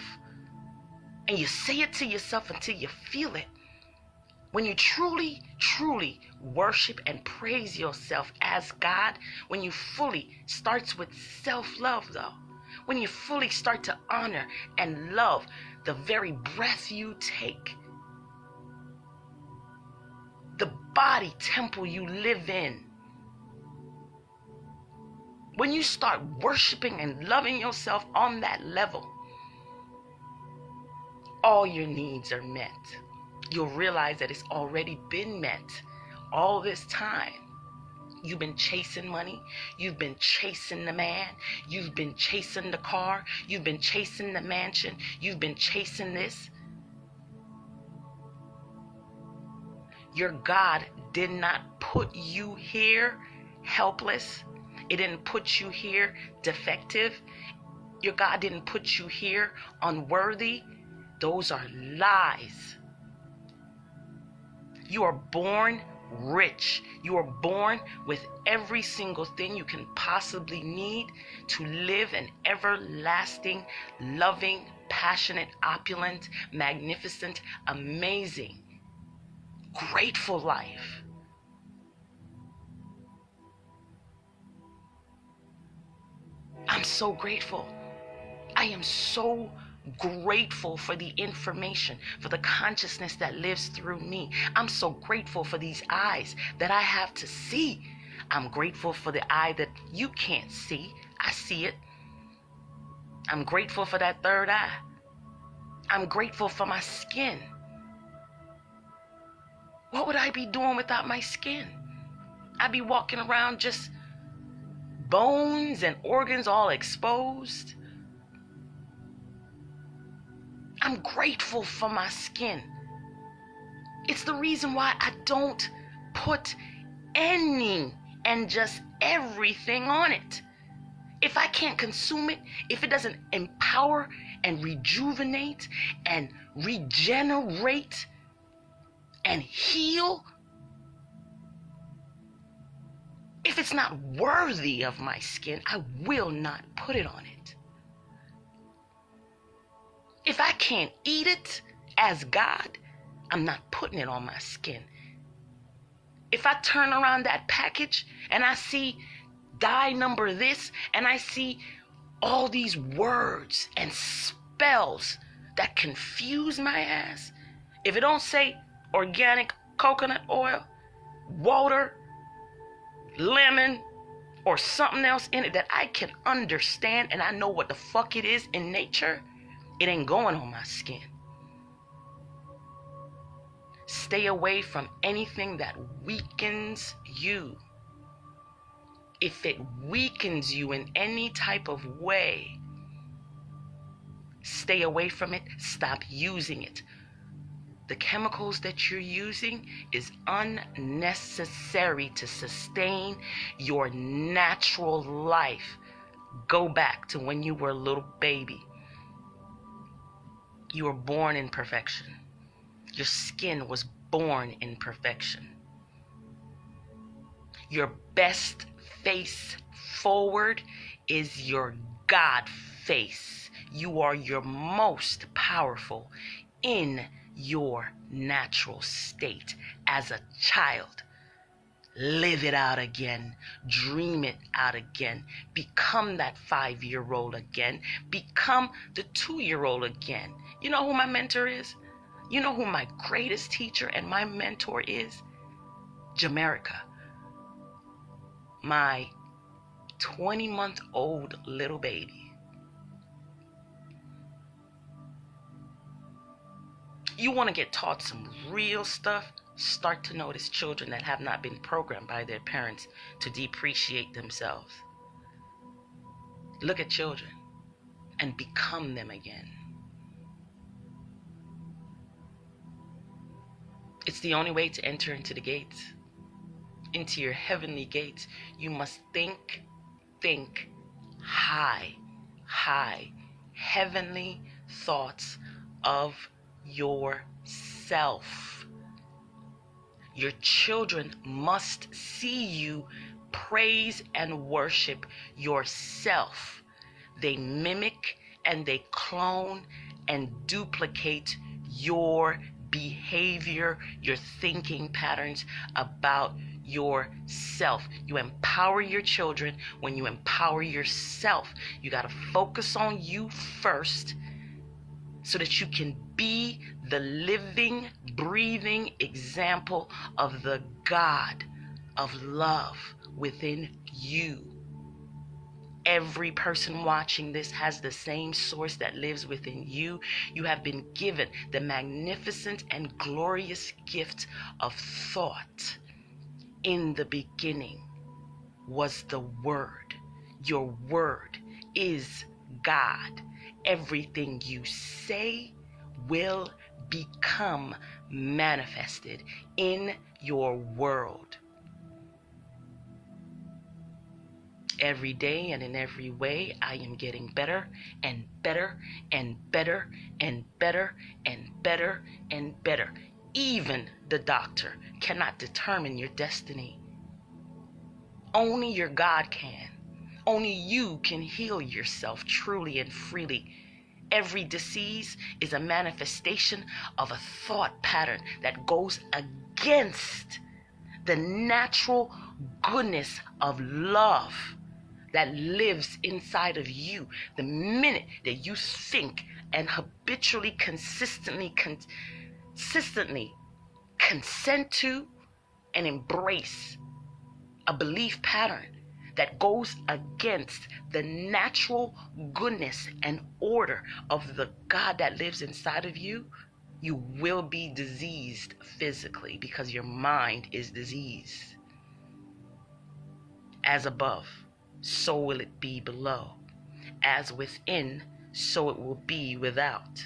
And you say it to yourself until you feel it. When you truly, truly worship and praise yourself as God, when you fully, starts with self-love though, when you fully start to honor and love the very breath you take, the body temple you live in, when you start worshiping and loving yourself on that level, all your needs are met. You'll realize that it's already been met all this time. You've been chasing money. You've been chasing the man. You've been chasing the car. You've been chasing the mansion. You've been chasing this. Your God did not put you here helpless. It didn't put you here defective. Your God didn't put you here unworthy. Those are lies. You are born rich. You are born with every single thing you can possibly need to live an everlasting, loving, passionate, opulent, magnificent, amazing, grateful life. I'm so grateful. I am so grateful for the information, for the consciousness that lives through me. I'm so grateful for these eyes that I have to see. I'm grateful for the eye that you can't see. I see it. I'm grateful for that third eye. I'm grateful for my skin. What would I be doing without my skin? I'd be walking around just bones and organs all exposed. I'm grateful for my skin. It's the reason why I don't put any and just everything on it. If I can't consume it, if it doesn't empower and rejuvenate and regenerate and heal, if it's not worthy of my skin, I will not put it on it. If I can't eat it as God, I'm not putting it on my skin. If I turn around that package and I see dye number this, and I see all these words and spells that confuse my ass, if it don't say organic coconut oil, water, lemon, or something else in it that I can understand and I know what the fuck it is in nature, it ain't going on my skin. Stay away from anything that weakens you. If it weakens you in any type of way, stay away from it. Stop using it. The chemicals that you're using is unnecessary to sustain your natural life. Go back to when you were a little baby. You were born in perfection. Your skin was born in perfection. Your best face forward is your God face. You are your most powerful in your natural state as a child. Live it out again. Dream it out again. Become that 5-year-old again. Become the 2-year-old again. You know who my mentor is? You know who my greatest teacher and my mentor is? Jamaica. My 20-month-old little baby. You want to get taught some real stuff? Start to notice children that have not been programmed by their parents to depreciate themselves. Look at children and become them again. It's the only way to enter into the gates. Into your heavenly gates, you must think high, heavenly thoughts of yourself. Your children must see you praise and worship yourself. They mimic and they clone and duplicate your behavior, your thinking patterns about yourself. You empower your children when you empower yourself. You got to focus on you first so that you can be the living, breathing example of the God of love within you. Every person watching this has the same source that lives within you. You have been given the magnificent and glorious gift of thought. In the beginning was the Word. Your Word is God. Everything you say will become manifested in your world. Every day and in every way, I am getting better and better and better and better and better and better. Even the doctor cannot determine your destiny. Only your God can. Only you can heal yourself truly and freely. Every disease is a manifestation of a thought pattern that goes against the natural goodness of love that lives inside of you. The minute that you think and habitually, consistently consent to and embrace a belief pattern that goes against the natural goodness and order of the God that lives inside of you, you will be diseased physically because your mind is diseased. As above, so will it be below. As within, so it will be without.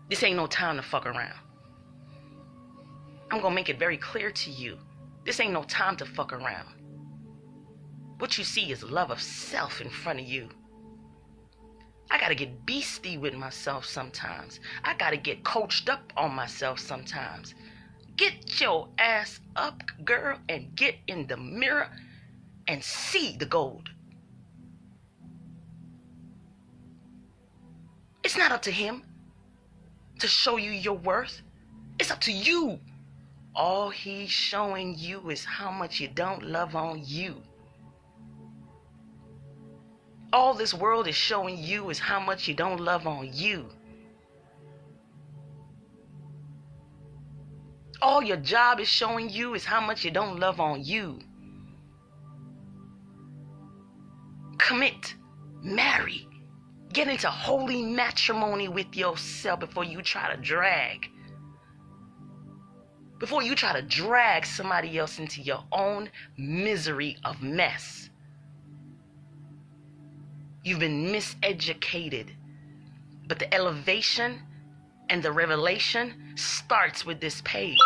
This ain't no time to fuck around. I'm gonna make it very clear to you. This ain't no time to fuck around. What you see is love of self in front of you. I got to get beastie with myself sometimes. I got to get coached up on myself sometimes. Get your ass up, girl, and get in the mirror and see the gold. It's not up to him to show you your worth. It's up to you. All he's showing you is how much you don't love on you. All this world is showing you is how much you don't love on you. All your job is showing you is how much you don't love on you. Commit, marry, get into holy matrimony with yourself before you try to drag. Before you try to drag somebody else into your own misery of mess. You've been miseducated. But the elevation and the revelation starts with this page.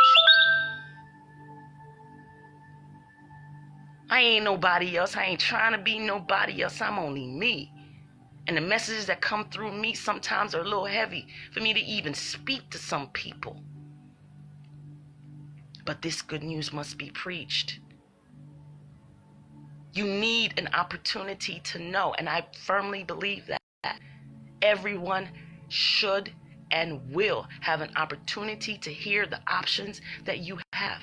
I ain't nobody else. I ain't trying to be nobody else. I'm only me. And the messages that come through me sometimes are a little heavy for me to even speak to some people. But this good news must be preached. You need an opportunity to know, and I firmly believe that everyone should and will have an opportunity to hear the options that you have.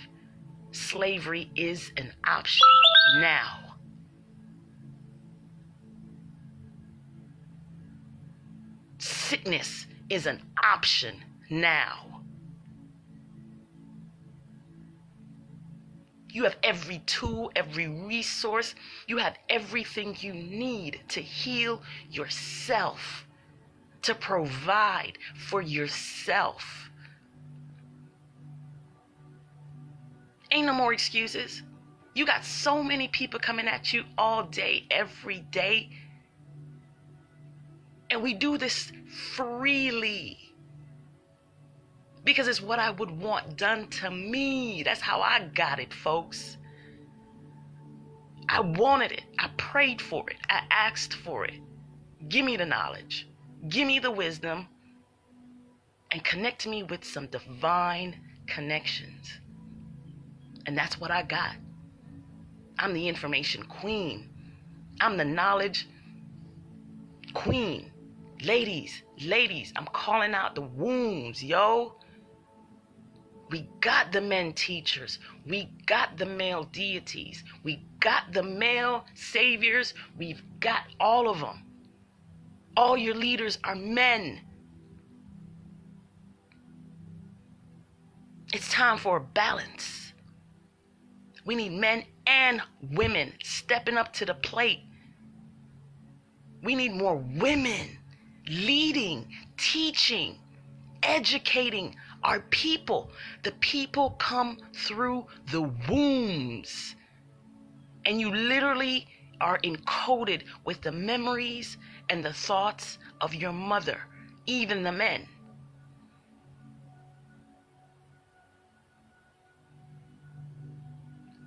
Slavery is an option now. Sickness is an option now. You have every tool, every resource. You have everything you need to heal yourself, to provide for yourself. Ain't no more excuses. You got so many people coming at you all day, every day. And we do this freely. Because it's what I would want done to me. That's how I got it, folks. I wanted it. I prayed for it. I asked for it. Give me the knowledge. Give me the wisdom. And connect me with some divine connections. And that's what I got. I'm the information queen. I'm the knowledge queen. Ladies, I'm calling out the wombs, yo. We got the men teachers. We got the male deities. We got the male saviors. We've got all of them. All your leaders are men. It's time for a balance. We need men and women stepping up to the plate. We need more women leading, teaching, educating our people. The people come through the wombs. And you literally are encoded with the memories and the thoughts of your mother, even the men.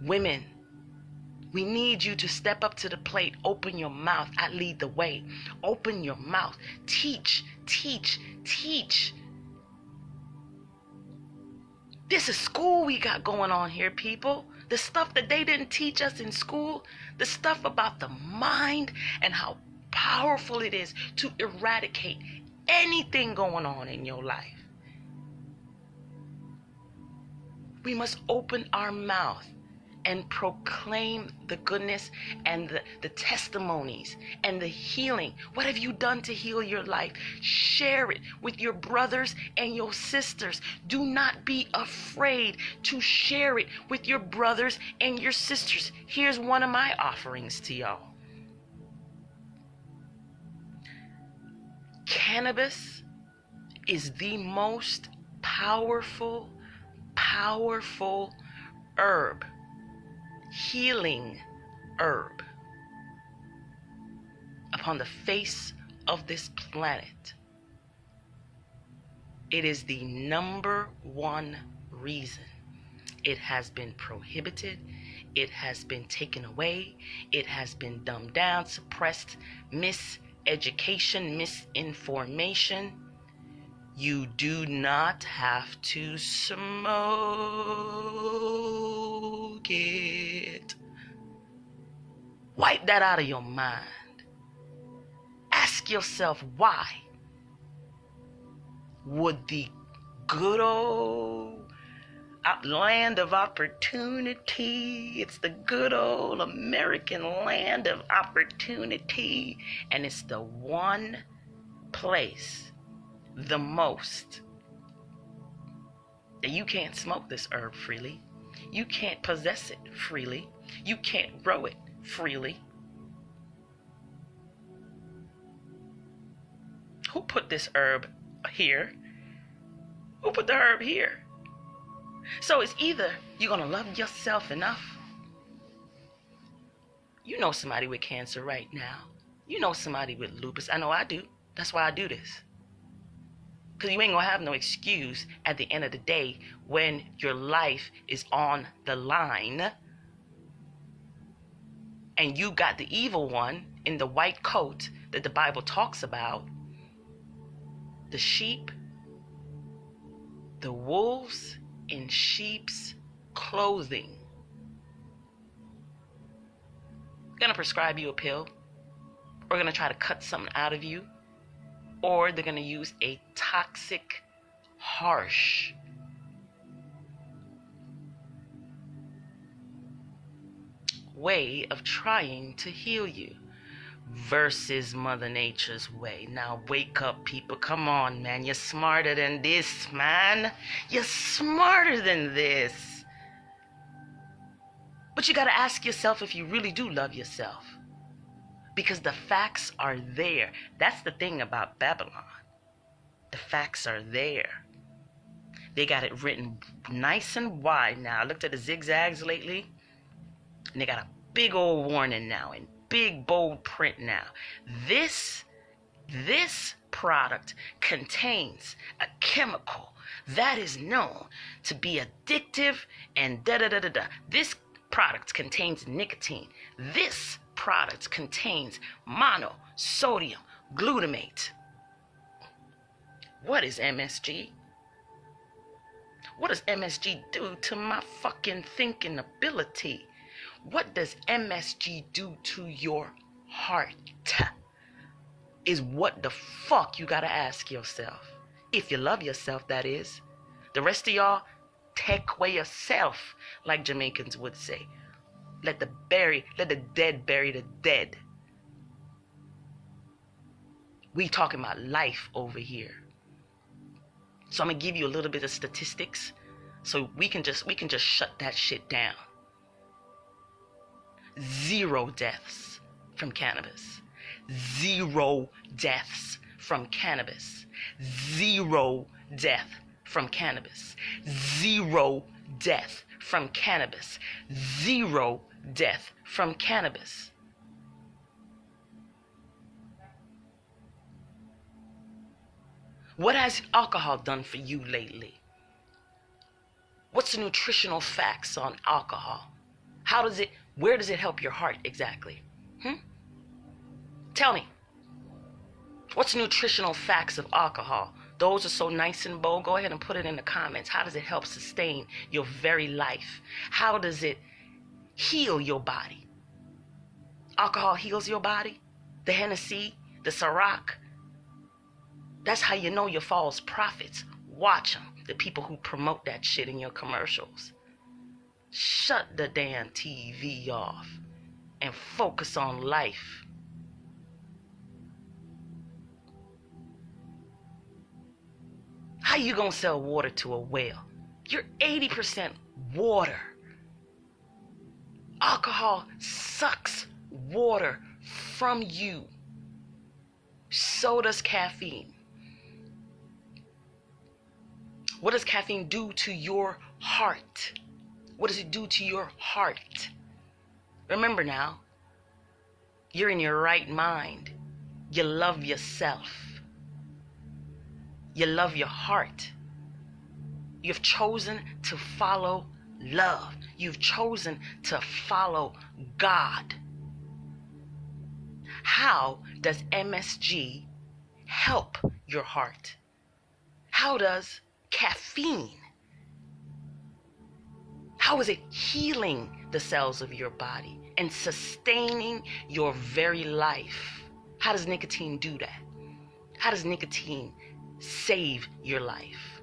Women, we need you to step up to the plate. Open your mouth. I lead the way. Open your mouth. Teach, teach, teach. This is school we got going on here, people. The stuff that they didn't teach us in school, the stuff about the mind and how powerful it is to eradicate anything going on in your life. We must open our mouth and proclaim the goodness and the testimonies and the healing. What have you done to heal your life? Share it with your brothers and your sisters. Do not be afraid to share it with your brothers and your sisters. Here's one of my offerings to y'all. Cannabis is the most powerful herb. Healing herb upon the face of this planet. It is the number one reason it has been prohibited. It has been taken away. It has been dumbed down, suppressed, miseducation, misinformation. You do not have to smoke it. Wipe that out of your mind. Ask yourself why. Would the good old land of opportunity, it's the good old American land of opportunity, and it's the one place the most that you can't smoke this herb freely. You can't possess it freely. You can't grow it freely. Who put this herb here? Who put the herb here? So it's either you're going to love yourself enough. You know somebody with cancer right now. You know somebody with lupus. I know I do. That's why I do this. Because you ain't going to have no excuse at the end of the day when your life is on the line and you got the evil one in the white coat that the Bible talks about. The sheep, the wolves in sheep's clothing. Gonna prescribe you a pill, or gonna try to cut something out of you, or they're gonna use a toxic, harsh way of trying to heal you. Versus Mother Nature's way. Now wake up, people. Come on, man. You're smarter than this, man. You're smarter than this. But you got to ask yourself if you really do love yourself. Because the facts are there. That's the thing about Babylon. The facts are there. They got it written nice and wide now. I looked at the zigzags lately, and they got a big old warning now in big bold print now. This product contains a chemical that is known to be addictive and da-da-da-da-da. This product contains nicotine. This product contains monosodium glutamate. What is MSG? What does MSG do to my fucking thinking ability? What does MSG do to your heart? Is what the fuck you gotta ask yourself. If you love yourself, that is. The rest of y'all, take away yourself, like Jamaicans would say. Let the dead bury the dead. We talking about life over here. So I'm gonna give you a little bit of statistics so we can just shut that shit down. 0 deaths from cannabis. 0 deaths from cannabis. 0 death from cannabis. 0 death from cannabis. 0 death from cannabis. What has alcohol done for you lately? What's the nutritional facts on alcohol? Where does it help your heart exactly? Tell me. What's the nutritional facts of alcohol? Those are so nice and bold. Go ahead and put it in the comments. How does it help sustain your very life? How does it heal your body? Alcohol heals your body. The Hennessy, the Ciroc. That's how you know your false prophets. Watch them. The people who promote that shit in your commercials. Shut the damn TV off and focus on life. How you gonna sell water to a whale? You're 80% water. Alcohol sucks water from you. So does caffeine. What does caffeine do to your heart? What does it do to your heart? Remember now, you're in your right mind. You love yourself. You love your heart. You've chosen to follow love. You've chosen to follow God. How does MSG help your heart? How does caffeine, how is it healing the cells of your body and sustaining your very life? How does nicotine do that? How does nicotine save your life?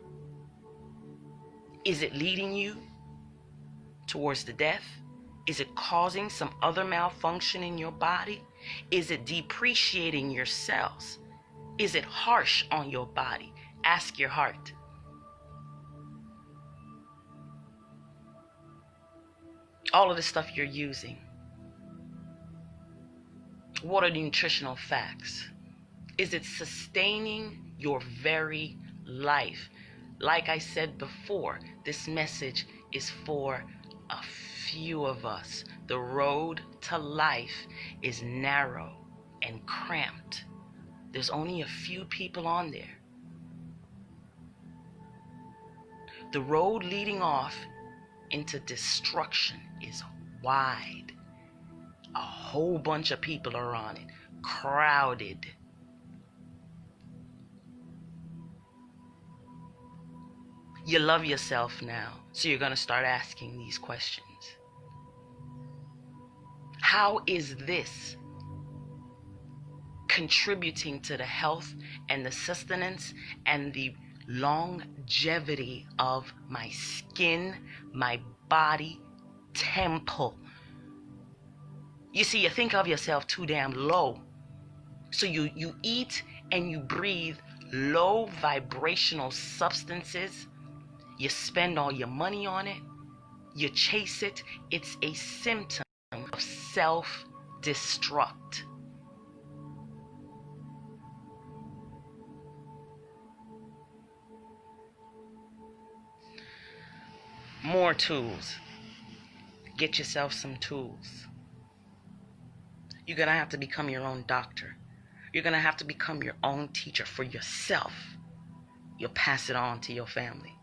Is it leading you towards the death? Is it causing some other malfunction in your body? Is it depreciating your cells? Is it harsh on your body? Ask your heart. All of the stuff you're using. What are the nutritional facts? Is it sustaining your very life? Like I said before, this message is for a few of us. The road to life is narrow and cramped. There's only a few people on there. The road leading off into destruction is wide. A whole bunch of people are on it, crowded. You love yourself now, so you're going to start asking these questions. How is this contributing to the health and the sustenance and the longevity of my skin, my body, temple? You see, you think of yourself too damn low. So you eat and you breathe low vibrational substances. You spend all your money on it. You chase it. It's a symptom of self-destruct. More tools. Get yourself some tools. You're going to have to become your own doctor. You're going to have to become your own teacher for yourself. You'll pass it on to your family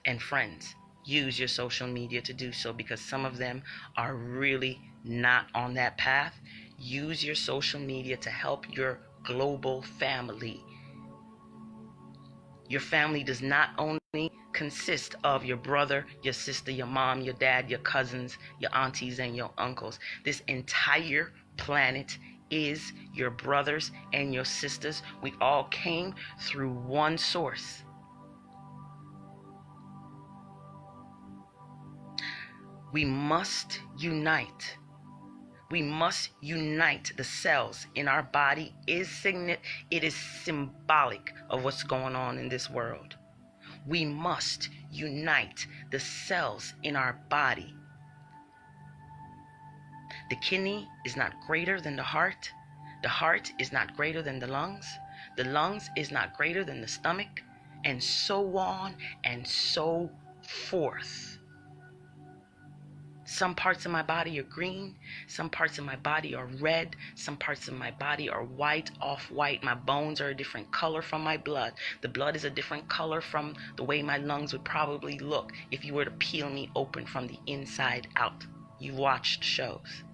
and friends. Use your social media to do so, because some of them are really not on that path. Use your social media to help your global family. Your family does not only consist of your brother, your sister, your mom, your dad, your cousins, your aunties, and your uncles. This entire planet is your brothers and your sisters. We all came through one source. We must unite. We must unite. The cells in our body it is symbolic of what's going on in this world. We must unite the cells in our body. The kidney is not greater than the heart. The heart is not greater than the lungs. The lungs is not greater than the stomach, and so on and so forth. Some parts of my body are green. Some parts of my body are red. Some parts of my body are white, off-white. My bones are a different color from my blood. The blood is a different color from the way my lungs would probably look if you were to peel me open from the inside out. You've watched shows.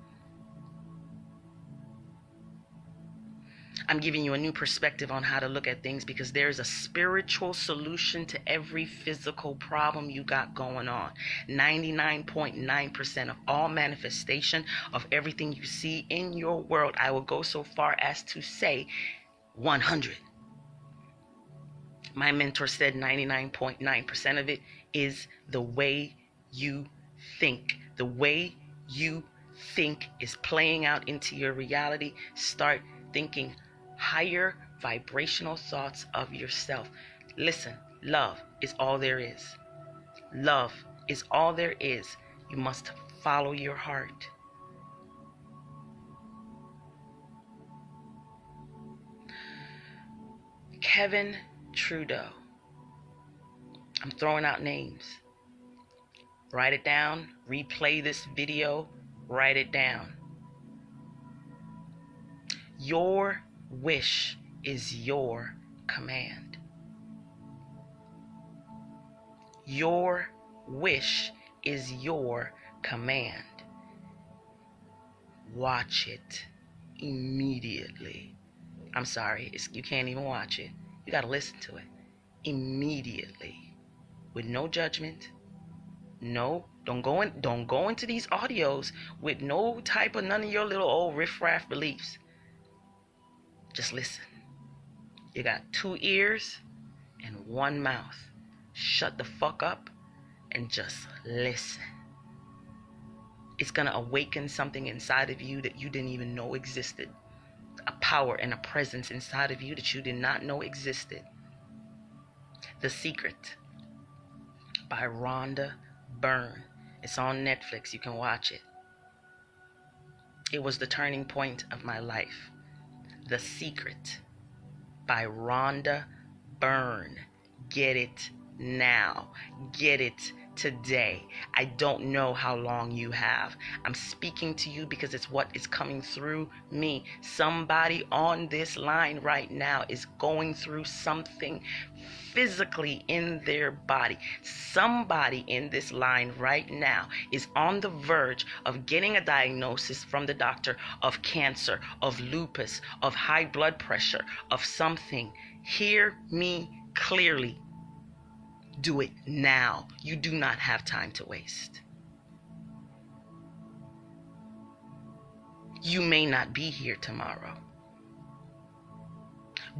I'm giving you a new perspective on how to look at things, because there is a spiritual solution to every physical problem you got going on. 99.9% of all manifestation of everything you see in your world, I will go so far as to say 100. My mentor said 99.9% of it is the way you think. The way you think is playing out into your reality. Start thinking higher vibrational thoughts of yourself. Listen, love is all there is. Love is all there is. You must follow your heart. Kevin Trudeau. I'm throwing out names. Write it down. Replay this video. Write it down. Your wish is your command. Your wish is your command. Watch it immediately. I'm sorry, you can't even watch it. You got to listen to it immediately, with no judgment. No, don't go into these audios with no type of none of your little old riffraff beliefs. Just listen. You got 2 ears and 1 mouth. Shut the fuck up and just listen. It's going to awaken something inside of you that you didn't even know existed. A power and a presence inside of you that you did not know existed. The Secret by Rhonda Byrne. It's on Netflix. You can watch it. It was the turning point of my life. The Secret by Rhonda Byrne. Get it now. Get it today. I don't know how long you have. I'm speaking to you because it's what is coming through me. Somebody on this line right now is going through something physically in their body. Somebody in this line right now is on the verge of getting a diagnosis from the doctor of cancer, of lupus, of high blood pressure, of something. Hear me clearly. Do it now. You do not have time to waste. You may not be here tomorrow.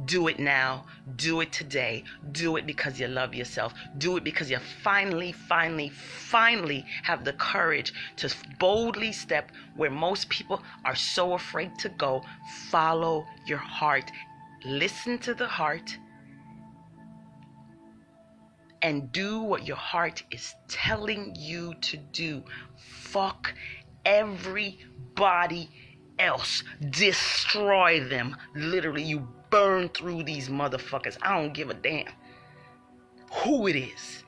Do it now. Do it today. Do it because you love yourself. Do it because you finally have the courage to boldly step where most people are so afraid to go. Follow your heart. Listen to the heart. And do what your heart is telling you to do. Fuck everybody else. Destroy them. Literally, you burn through these motherfuckers. I don't give a damn who it is.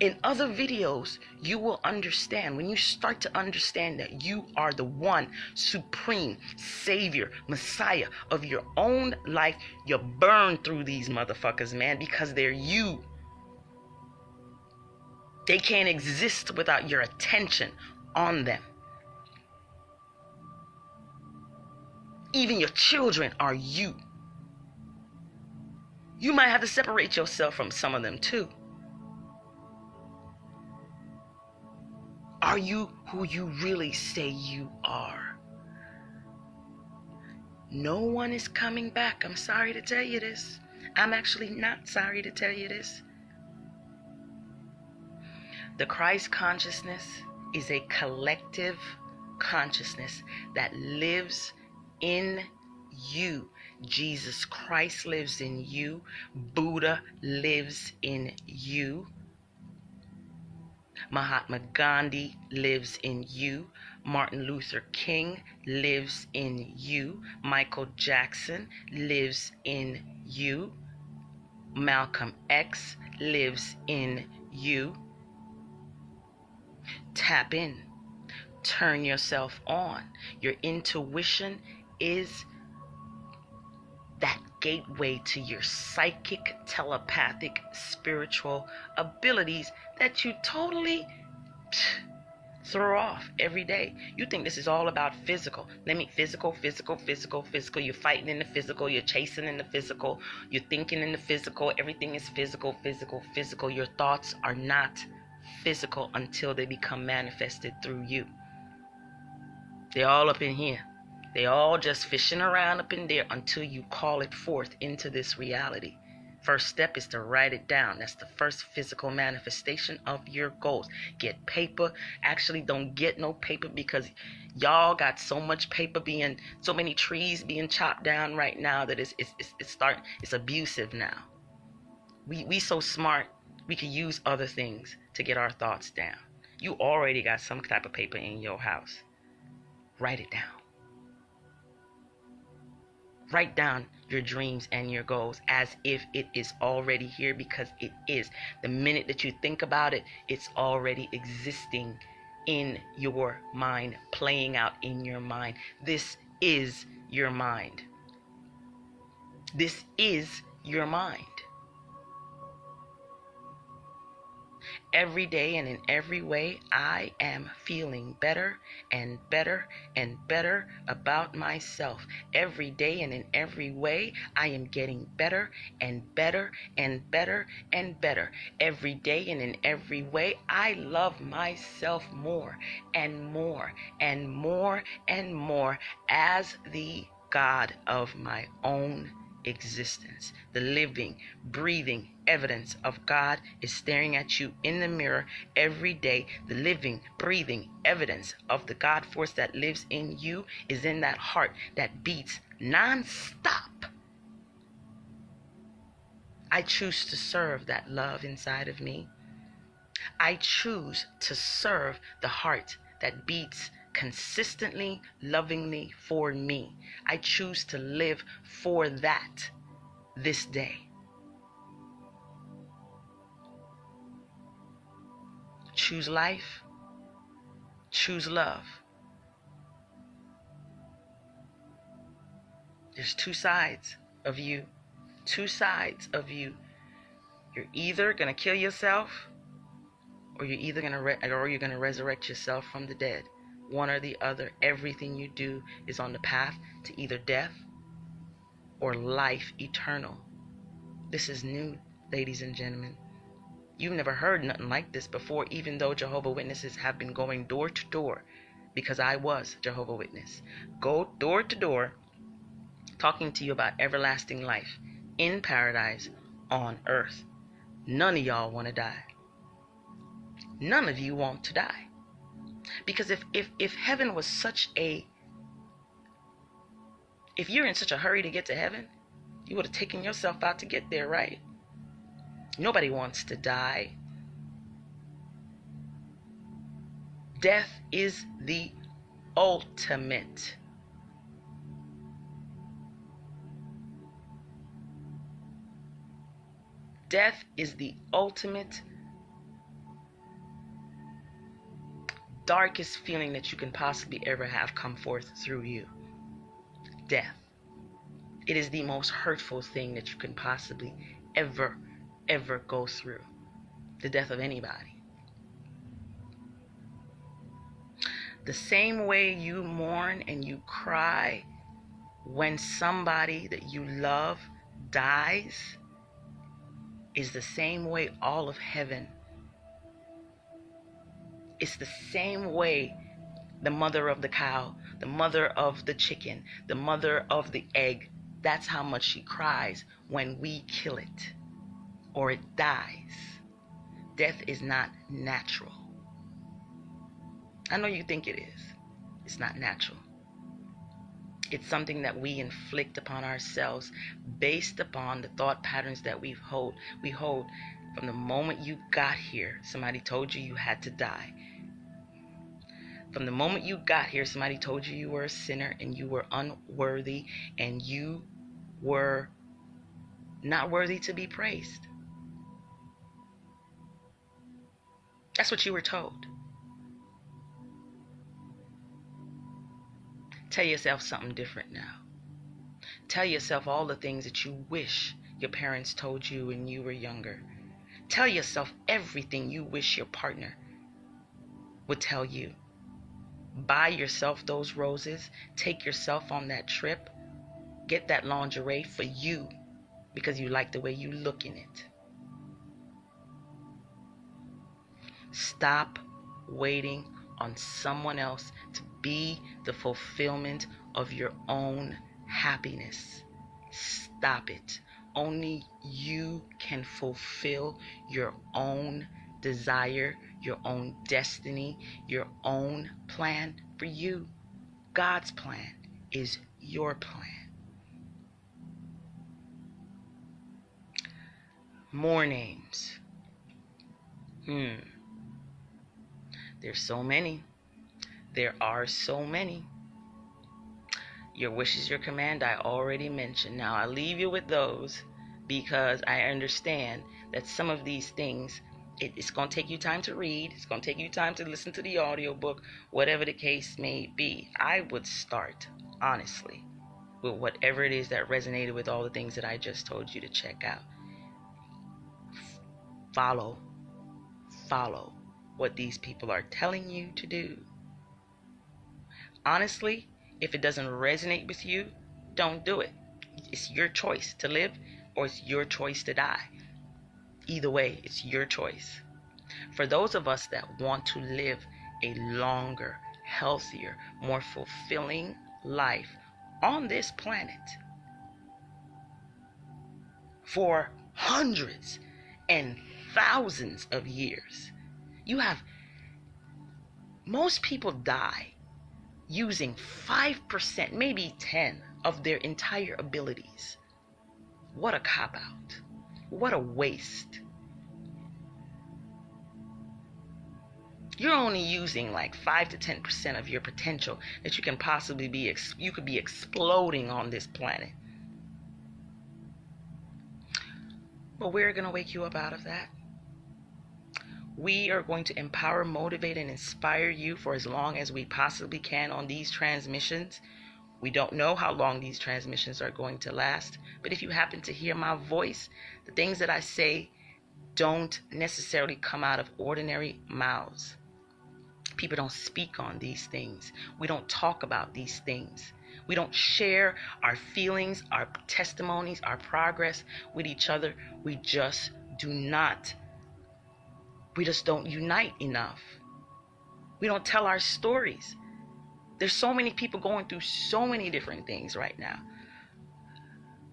In other videos, you will understand, when you start to understand that you are the one supreme savior, messiah of your own life, you burn through these motherfuckers, man, because they're you. They can't exist without your attention on them. Even your children are you. You might have to separate yourself from some of them too. Are you who you really say you are? No one is coming back. I'm sorry to tell you this. I'm actually not sorry to tell you this. The Christ consciousness is a collective consciousness that lives in you. Jesus Christ lives in you. Buddha lives in you. Mahatma Gandhi lives in you. Martin Luther King lives in you. Michael Jackson lives in you. Malcolm X lives in you. Tap in. Turn yourself on. Your intuition is that gateway to your psychic, telepathic, spiritual abilities that you totally throw off every day. You think this is all about physical. Physical. You're fighting in the physical. You're chasing in the physical. You're thinking in the physical. Everything is physical. Your thoughts are not physical until they become manifested through you. They're all up in here. They all just fishing around up in there until you call it forth into this reality. First step is to write it down. That's the first physical manifestation of your goals. Get paper. Actually, don't get no paper because y'all got so much paper so many trees being chopped down right now that it's abusive now. We so smart, we can use other things to get our thoughts down. You already got some type of paper in your house. Write it down. Write down your dreams and your goals as if it is already here, because it is. The minute that you think about it, it's already existing in your mind, playing out in your mind. This is your mind. This is your mind. Every day and in every way, I am feeling better and better and better about myself. Every day and in every way, I am getting better and better and better and better. Every day and in every way, I love myself more and more and more and more as the God of my own existence. The living, breathing evidence of God is staring at you in the mirror every day. The living, breathing evidence of the God force that lives in you is in that heart that beats non-stop. I choose to serve that love inside of me. I choose to serve the heart that beats consistently, lovingly for me. I choose to live for that this day. Choose life. Choose love. There's two sides of you. Two sides of you. You're either going to kill yourself or you're going to resurrect yourself from the dead. One or the other. Everything you do is on the path to either death or life eternal. This is new, ladies and gentlemen. You've never heard nothing like this before, even though Jehovah's Witnesses have been going door to door, because I was Jehovah's Witness. Go door to door, talking to you about everlasting life in paradise on earth. None of y'all want to die. None of you want to die. Because if heaven was if you're in such a hurry to get to heaven, you would have taken yourself out to get there, right? Nobody wants to die. Death is the ultimate. Death is the ultimate darkest feeling that you can possibly ever have come forth through you. Death. It is the most hurtful thing that you can possibly ever go through. The death of anybody. The same way you mourn and you cry when somebody that you love dies is the same way all of heaven. It's the same way the mother of the cow, the mother of the chicken, the mother of the egg. That's how much she cries when we kill it or it dies. Death is not natural. I know you think it is. It's not natural. It's something that we inflict upon ourselves based upon the thought patterns that we hold. We hold from the moment you got here. Somebody told you you had to die. From the moment you got here, somebody told you you were a sinner and you were unworthy and you were not worthy to be praised. That's what you were told. Tell yourself something different now. Tell yourself all the things that you wish your parents told you when you were younger. Tell yourself everything you wish your partner would tell you. Buy yourself those roses. Take yourself on that trip. Get that lingerie for you because you like the way you look in it. Stop waiting on someone else to be the fulfillment of your own happiness. Stop it. Only you can fulfill your own desire, your own destiny, your own plan for you. God's plan is your plan. More names. There's so many. There are so many. Your wish is your command, I already mentioned. Now, I leave you with those because I understand that some of these things, it's going to take you time to read. It's going to take you time to listen to the audiobook, whatever the case may be. I would start, honestly, with whatever it is that resonated with all the things that I just told you to check out. follow what these people are telling you to do. Honestly, if it doesn't resonate with you, don't do it. It's your choice to live, or it's your choice to die. Either way, it's your choice. For those of us that want to live a longer, healthier, more fulfilling life on this planet for hundreds and thousands of years, most people die using 5%, maybe 10 of their entire abilities. What a cop-out. What a waste. You're only using like 5 to 10% of your potential that you can possibly be, you could be exploding on this planet. But we're going to wake you up out of that. We are going to empower, motivate, and inspire you for as long as we possibly can on these transmissions. We don't know how long these transmissions are going to last, but if you happen to hear my voice, the things that I say don't necessarily come out of ordinary mouths. People don't speak on these things. We don't talk about these things. We don't share our feelings, our testimonies, our progress with each other. We just don't unite enough. We don't tell our stories. There's so many people going through so many different things right now.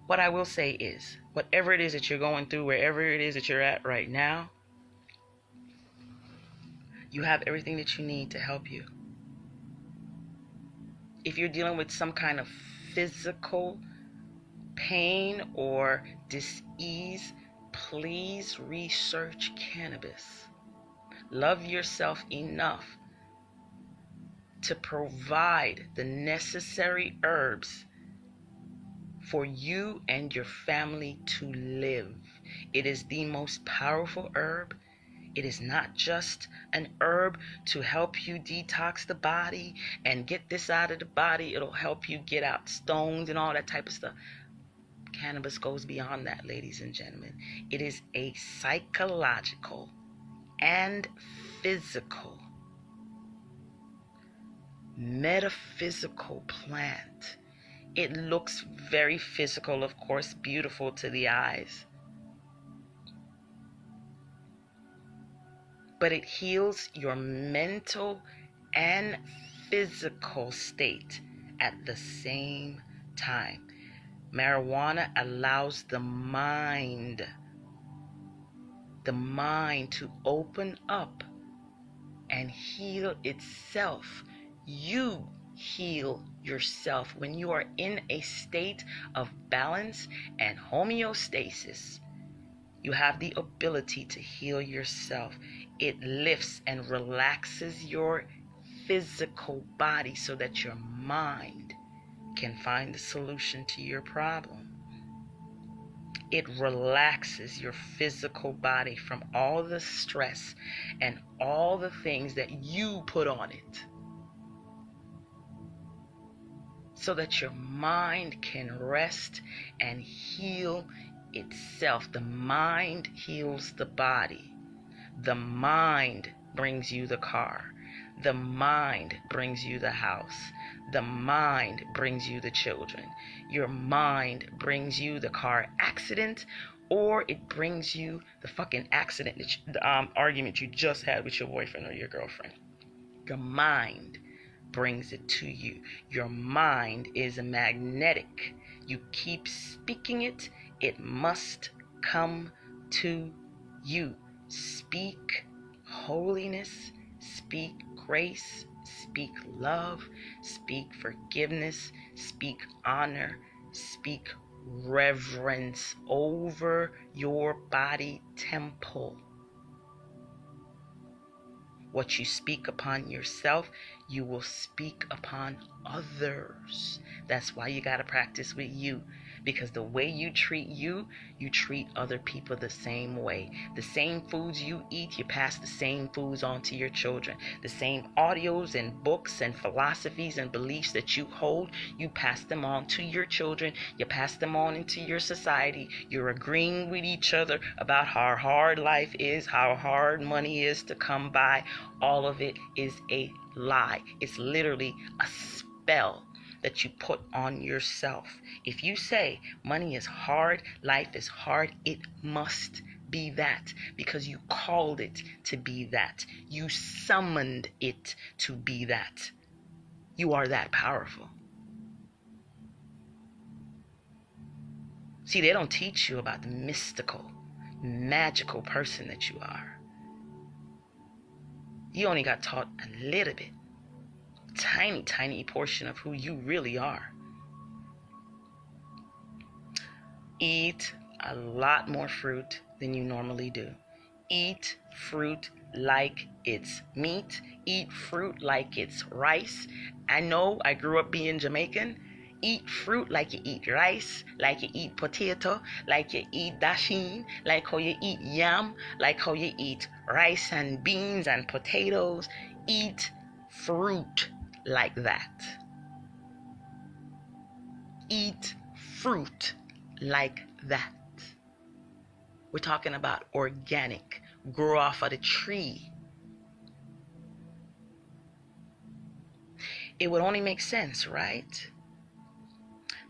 What I will say is, whatever it is that you're going through, wherever it is that you're at right now, you have everything that you need to help you. If you're dealing with some kind of physical pain or dis-ease, please research cannabis. Love yourself enough to provide the necessary herbs for you and your family to live. It is the most powerful herb. It is not just an herb to help you detox the body and get this out of the body. It'll help you get out stones and all that type of stuff. Cannabis goes beyond that, ladies and gentlemen. It is a psychological and physical, metaphysical plant. It looks very physical, of course, beautiful to the eyes. But it heals your mental and physical state at the same time. Marijuana allows the mind to open up and heal itself. You heal yourself when you are in a state of balance and homeostasis. You have the ability to heal yourself. It lifts and relaxes your physical body so that your mind can find the solution to your problem. It relaxes your physical body from all the stress and all the things that you put on it, so that your mind can rest and heal itself. The mind heals the body. The mind brings you the car. The mind brings you the house. The mind brings you the children. Your mind brings you the car accident, or it brings you the fucking accident, the argument you just had with your boyfriend or your girlfriend. Your mind brings it to you. Your mind is magnetic. You keep speaking it, it must come to you. Speak holiness, speak grace, speak love, speak forgiveness, speak honor, speak reverence over your body temple. What you speak upon yourself, you will speak upon others. That's why you got to practice with you, Because the way you treat you, you treat other people the same way. The same foods you eat, you pass the same foods on to your children. The same audios and books and philosophies and beliefs that you hold, you pass them on to your children. You pass them on into your society. You're agreeing with each other about how hard life is, how hard money is to come by. All of it is a lie. It's literally a spell that you put on yourself. If you say money is hard, life is hard, it must be that, because you called it to be that. You summoned it to be that. You are that powerful. See, they don't teach you about the mystical, magical person that you are. You only got taught a little bit. Tiny portion of who you really are. Eat a lot more fruit than you normally do. Eat fruit like it's meat. Eat fruit like it's rice. I know I grew up being Jamaican. Eat fruit like you eat rice, like you eat potato, like you eat dasheen, like how you eat yam, like how you eat rice and beans and potatoes. Eat fruit like that. Eat fruit like that. We're talking about organic, grow off of the tree. It would only make sense, right?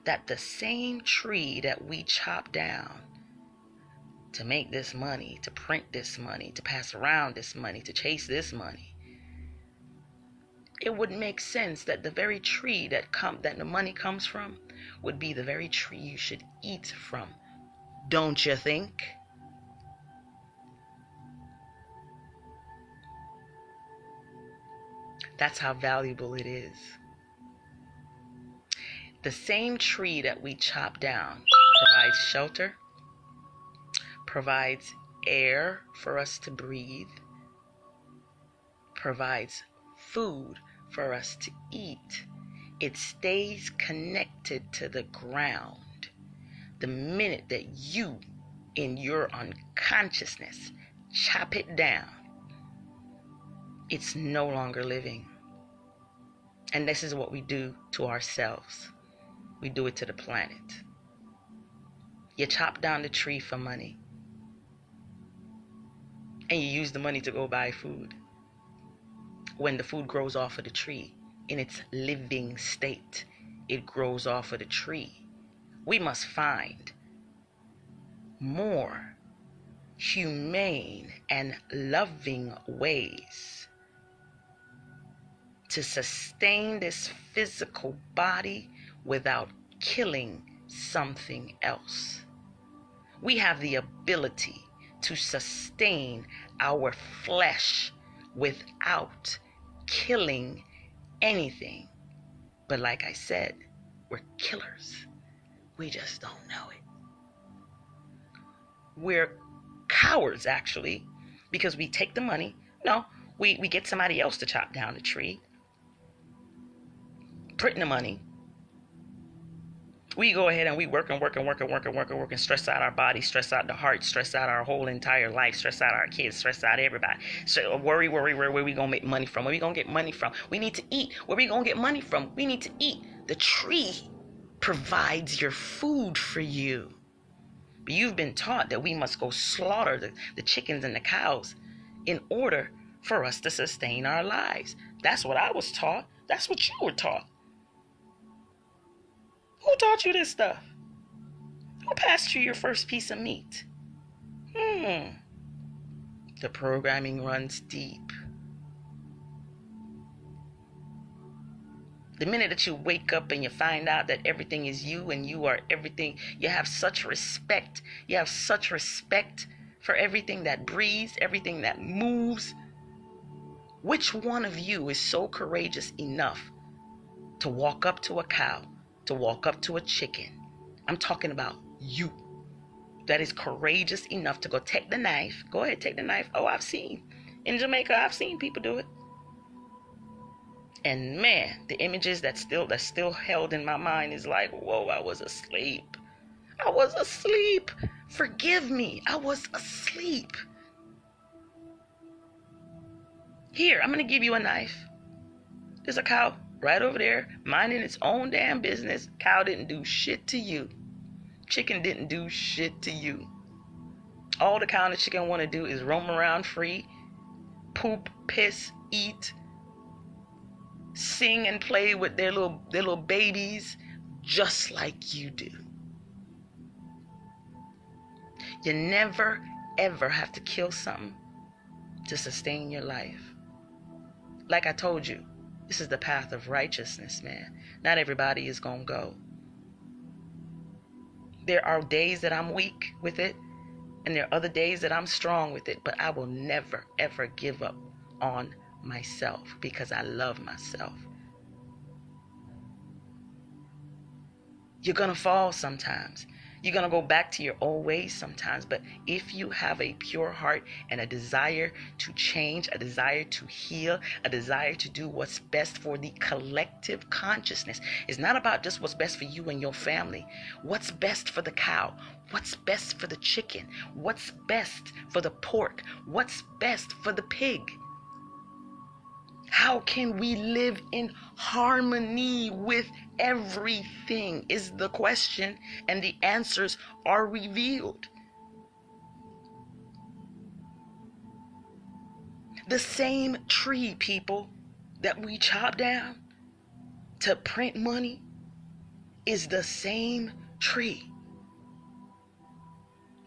That the same tree that we chop down to make this money, to print this money, to pass around this money, to chase this money, it would make sense that the very tree that the money comes from would be the very tree you should eat from. Don't you think? That's how valuable it is. The same tree that we chop down provides shelter, provides air for us to breathe, provides food for us to eat. It stays connected to the ground. The minute that you, in your unconsciousness, chop it down, it's no longer living. And this is what we do to ourselves. We do it to the planet. You chop down the tree for money, and you use the money to go buy food. When the food grows off of the tree, in its living state, it grows off of the tree. We must find more humane and loving ways to sustain this physical body without killing something else. We have the ability to sustain our flesh without killing anything. But like I said, we're killers. We just don't know it. We're cowards, actually, because we take the money. No, we get somebody else to chop down the tree, print the money. We go ahead and we work and stress out our body, stress out the heart, stress out our whole entire life, stress out our kids, stress out everybody. So worry, where we gonna make money from? Where we gonna get money from? We need to eat. Where we gonna get money from? We need to eat. The tree provides your food for you. But you've been taught that we must go slaughter the chickens and the cows in order for us to sustain our lives. That's what I was taught. That's what you were taught. Who taught you this stuff? Who passed you your first piece of meat? The programming runs deep. The minute that you wake up and you find out that everything is you and you are everything, you have such respect. You have such respect for everything that breathes, everything that moves. Which one of you is so courageous enough to walk up to a cow, to walk up to a chicken? I'm talking about you. That is courageous enough to go take the knife. Go ahead, take the knife. Oh, I've seen. In Jamaica, I've seen people do it. And man, the images that's still held in my mind is like, whoa, I was asleep. I was asleep. Forgive me. I was asleep. Here, I'm going to give you a knife. There's a cow right over there, minding its own damn business. Cow didn't do shit to you. Chicken didn't do shit to you. All the cow and the chicken want to do is roam around free, poop, piss, eat, sing and play with their little babies, just like you do. You never, ever have to kill something to sustain your life. Like I told you, this is the path of righteousness, man. Not everybody is going to go. There are days that I'm weak with it, and there are other days that I'm strong with it, but I will never, ever give up on myself because I love myself. You're going to fall sometimes. You're going to go back to your old ways sometimes. But if you have a pure heart and a desire to change, a desire to heal, a desire to do what's best for the collective consciousness, it's not about just what's best for you and your family. What's best for the cow? What's best for the chicken? What's best for the pork? What's best for the pig? How can we live in harmony with everything is the question, and the answers are revealed. The same tree, people, that we chop down to print money is the same tree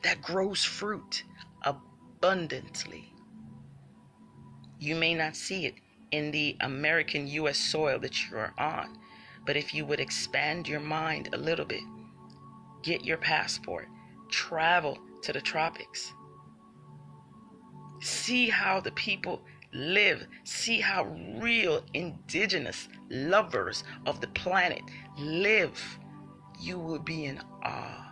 that grows fruit abundantly. You may not see it in the American U.S. soil that you are on, but if you would expand your mind a little bit, get your passport, travel to the tropics, see how the people live, see how real indigenous lovers of the planet live, you will be in awe.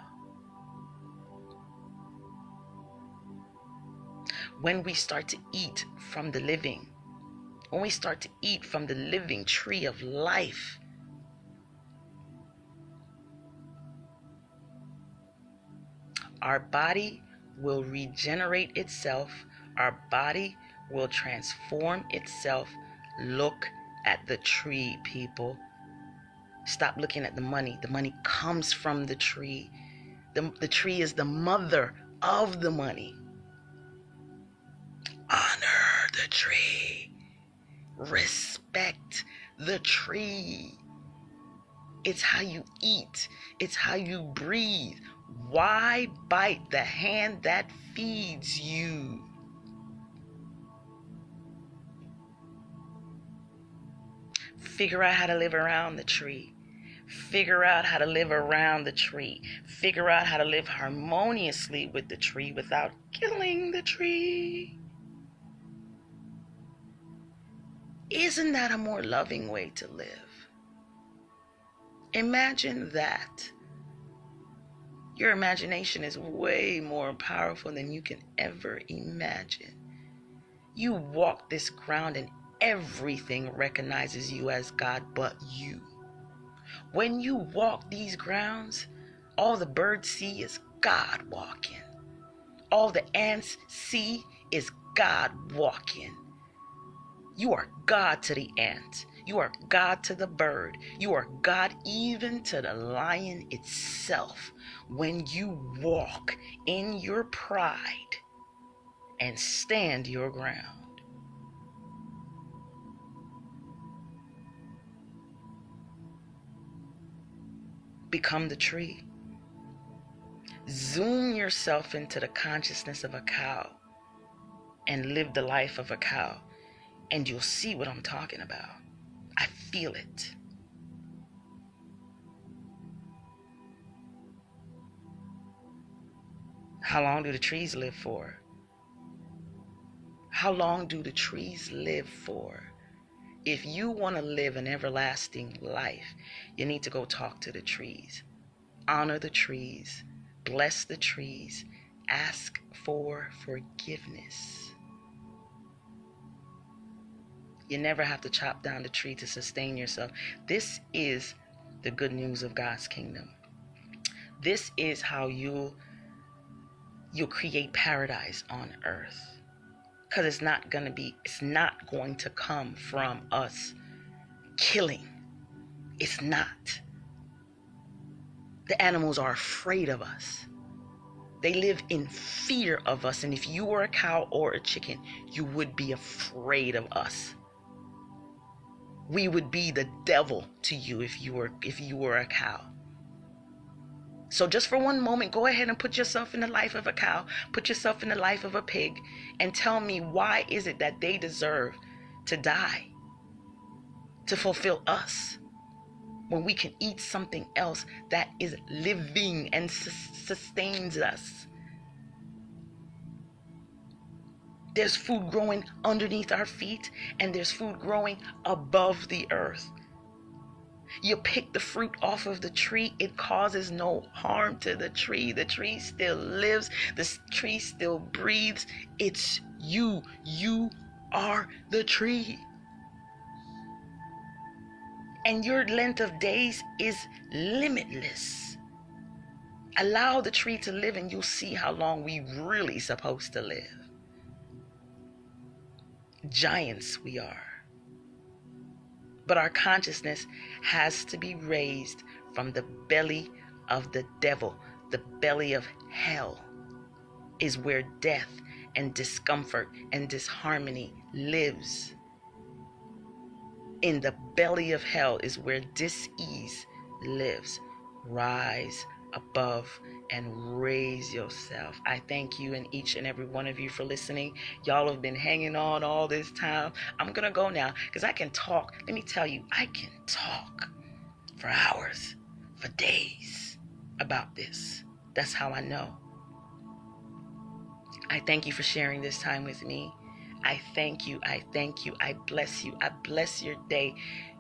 When we start to eat from the living, when we start to eat from the living tree of life, our body will regenerate itself. Our body will transform itself. Look at the tree, people. Stop looking at the money. The money comes from the tree. The tree is the mother of the money. Honor the tree. Respect the tree. It's how you eat. It's how you breathe. Why bite the hand that feeds you? Figure out how to live around the tree. Figure out how to live around the tree. Figure out how to live harmoniously with the tree without killing the tree. Isn't that a more loving way to live? Imagine that. Your imagination is way more powerful than you can ever imagine. You walk this ground and everything recognizes you as God but you. When you walk these grounds, all the birds see is God walking. All the ants see is God walking. You are God to the ant. You are God to the bird. You are God even to the lion itself when you walk in your pride and stand your ground. Become the tree. Zoom yourself into the consciousness of a cow and live the life of a cow, and you'll see what I'm talking about. I feel it. How long do the trees live for? How long do the trees live for? If you want to live an everlasting life, you need to go talk to the trees. Honor the trees. Bless the trees. Ask for forgiveness. You never have to chop down the tree to sustain yourself. This is the good news of God's kingdom. This is how you'll create paradise on earth. Because it's not going to come from us killing. It's not. The animals are afraid of us. They live in fear of us. And if you were a cow or a chicken, you would be afraid of us. We would be the devil to you if you were a cow. So just for one moment, go ahead and put yourself in the life of a cow, put yourself in the life of a pig, and tell me, why is it that they deserve to die to fulfill us when we can eat something else that is living and sustains us? There's food growing underneath our feet, and there's food growing above the earth. You pick the fruit off of the tree, it causes no harm to the tree. The tree still lives, the tree still breathes. It's you. You are the tree. And your length of days is limitless. Allow the tree to live and you'll see how long we really supposed to live. Giants we are. But our consciousness has to be raised from the belly of the devil. The belly of hell is where death and discomfort and disharmony lives. In the belly of hell is where dis-ease lives. Rise above and raise yourself. I thank you and each and every one of you for listening. Y'all have been hanging on all this time. I'm gonna go now because I can talk. Let me tell you, I can talk for hours, for days about this. That's how I know. I thank you for sharing this time with me. I thank you. I thank you. I bless you. I bless your day.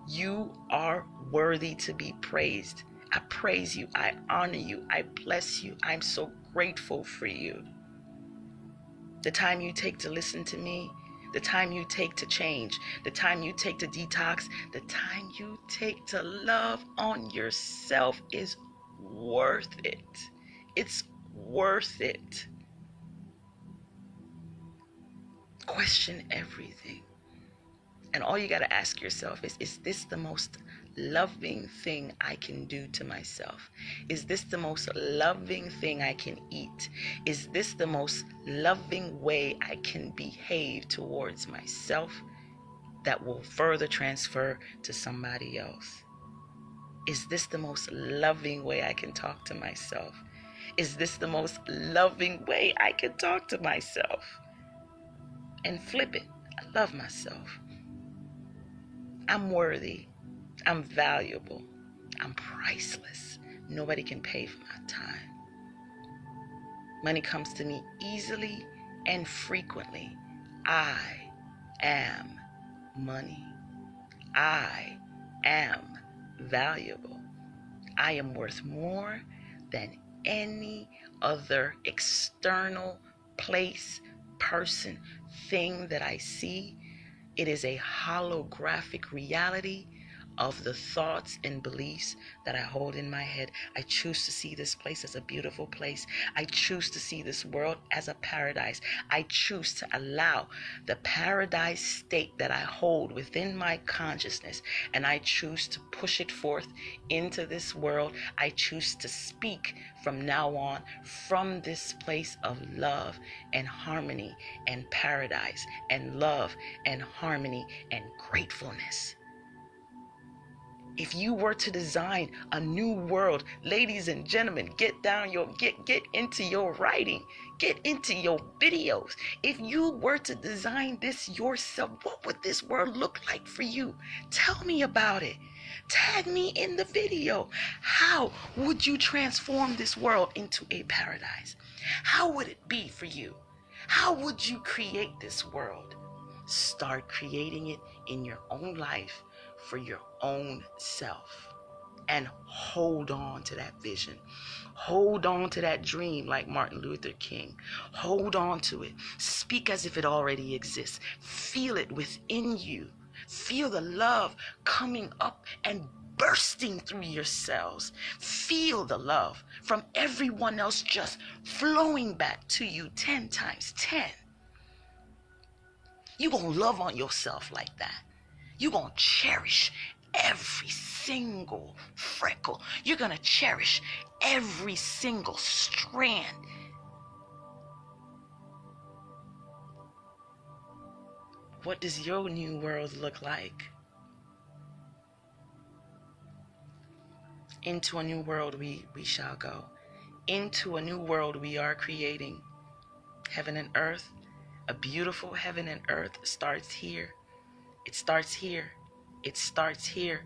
You are worthy to be praised. I praise you. I honor you. I bless you. I'm so grateful for you. The time you take to listen to me, the time you take to change, the time you take to detox, the time you take to love on yourself is worth it. It's worth it. Question everything. And all you got to ask yourself is this the most loving thing I can do to myself? Is this the most loving thing I can eat? Is this the most loving way I can behave towards myself that will further transfer to somebody else? Is this the most loving way I can talk to myself? Is this the most loving way I can talk to myself? And flip it. I love myself. I'm worthy. I'm valuable. I'm priceless. Nobody can pay for my time. Money comes to me easily and frequently. I am money. I am valuable. I am worth more than any other external place, person, thing that I see. It is a holographic reality of the thoughts and beliefs that I hold in my head. I choose to see this place as a beautiful place. I choose to see this world as a paradise. I choose to allow the paradise state that I hold within my consciousness, and I choose to push it forth into this world. I choose to speak from now on from this place of love and harmony and paradise and love and harmony and gratefulness. If you were to design a new world, ladies and gentlemen, get into your writing, get into your videos. If you were to design this yourself, what would this world look like for you? Tell me about it. Tag me in the video. How would you transform this world into a paradise? How would it be for you? How would you create this world? Start creating it in your own life for your own self, and hold on to that vision. Hold on to that dream like Martin Luther King. Hold on to it. Speak as if it already exists. Feel it within you. Feel the love coming up and bursting through your cells. Feel the love from everyone else just flowing back to you 10 times 10. You're going to love on yourself like that. You're going to cherish every single freckle. You're going to cherish every single strand. What does your new world look like? Into a new world we shall go. Into a new world we are creating. Heaven and earth, a beautiful heaven and earth starts here. It starts here. It starts here.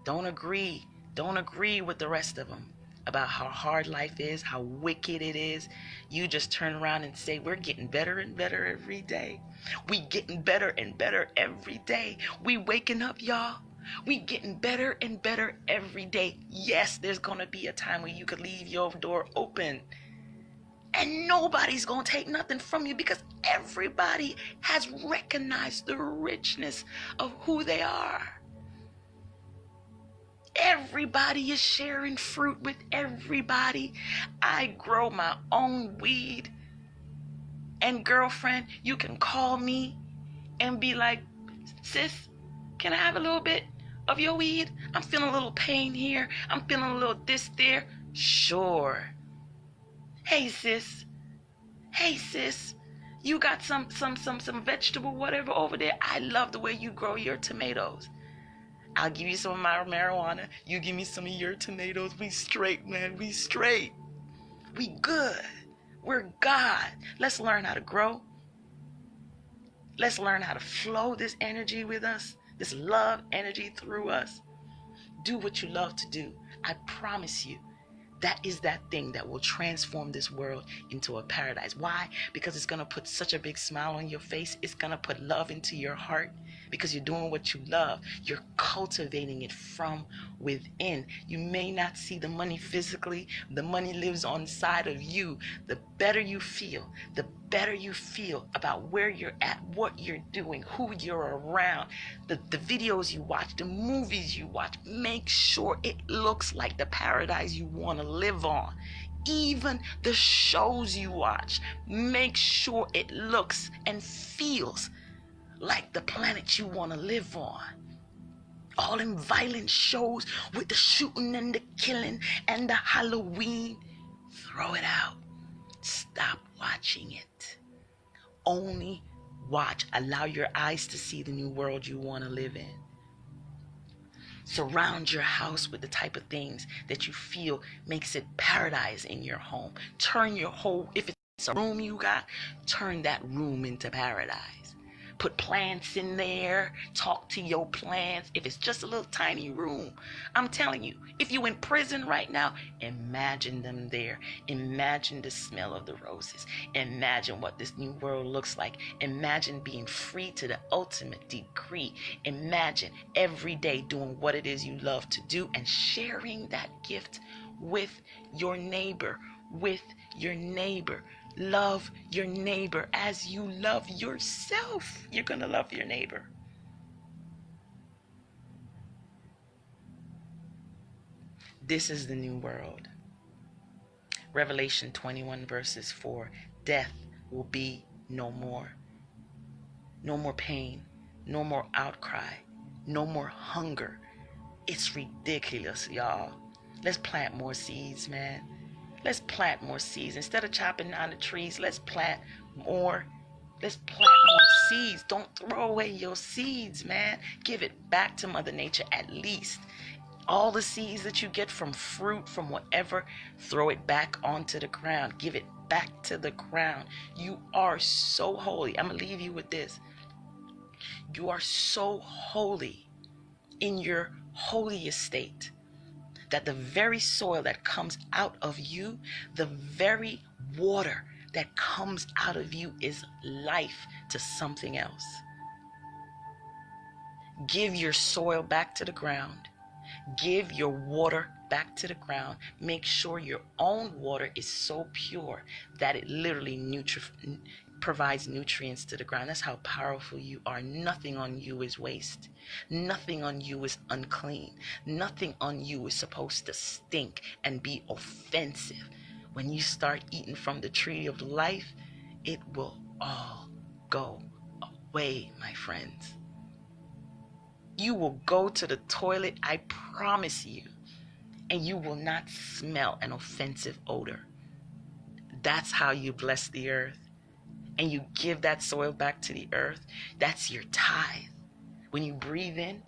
Don't agree with the rest of them about how hard life is, how wicked it is. You just turn around and say, we're getting better and better every day. We getting better and better every day. We waking up, y'all. We getting better and better every day. Yes, there's gonna be a time where you could leave your door open and nobody's gonna take nothing from you, because everybody has recognized the richness of who they are. Everybody is sharing fruit with everybody. I grow my own weed. And girlfriend, you can call me and be like, sis, can I have a little bit of your weed? I'm feeling a little pain here. I'm feeling a little this there. Sure. Hey sis, you got some vegetable whatever over there? I love the way you grow your tomatoes. I'll give you some of my marijuana. You give me some of your tomatoes. We straight, man. We straight. We good. We're God. Let's learn how to grow. Let's learn how to flow this energy with us, this love energy through us. Do what you love to do. I promise you, that is that thing that will transform this world into a paradise. Why? Because it's going to put such a big smile on your face. It's going to put love into your heart, because you're doing what you love. You're cultivating it from within. You may not see the money physically. The money lives on inside of you. The better you feel about where you're at, what you're doing, who you're around, the videos you watch, the movies you watch, make sure it looks like the paradise you want to live on. Even the shows you watch, make sure it looks and feels like the planet you want to live on. All them violent shows with the shooting and the killing and the Halloween, throw it out. Stop watching it. Only watch. Allow your eyes to see the new world you want to live in. Surround your house with the type of things that you feel makes it paradise in your home. Turn your whole, if it's a room you got, turn that room into paradise. Put plants in there. Talk to your plants. If it's just a little tiny room, I'm telling you, if you're in prison right now, imagine them there. Imagine the smell of the roses. Imagine what this new world looks like. Imagine being free to the ultimate degree. Imagine every day doing what it is you love to do and sharing that gift with your neighbor. Love your neighbor as you love yourself. You're going to love your neighbor. This is the new world. Revelation 21 verses 4. Death will be no more. No more pain. No more outcry. No more hunger. It's ridiculous, y'all. Let's plant more seeds, man. Let's plant more seeds. Instead of chopping down the trees, let's plant more. Let's plant more seeds. Don't throw away your seeds, man. Give it back to Mother Nature at least. All the seeds that you get from fruit, from whatever, throw it back onto the ground. Give it back to the ground. You are so holy. I'm going to leave you with this. You are so holy in your holiest state, that the very soil that comes out of you, the very water that comes out of you is life to something else. Give your soil back to the ground. Give your water back to the ground. Make sure your own water is so pure that it literally provides nutrients to the ground. That's how powerful you are. Nothing on you is waste. Nothing on you is unclean. Nothing on you is supposed to stink and be offensive. When you start eating from the tree of life, it will all go away, my friends. You will go to the toilet, I promise you, and you will not smell an offensive odor. That's how you bless the earth. And you give that soil back to the earth. That's your tithe. When you breathe in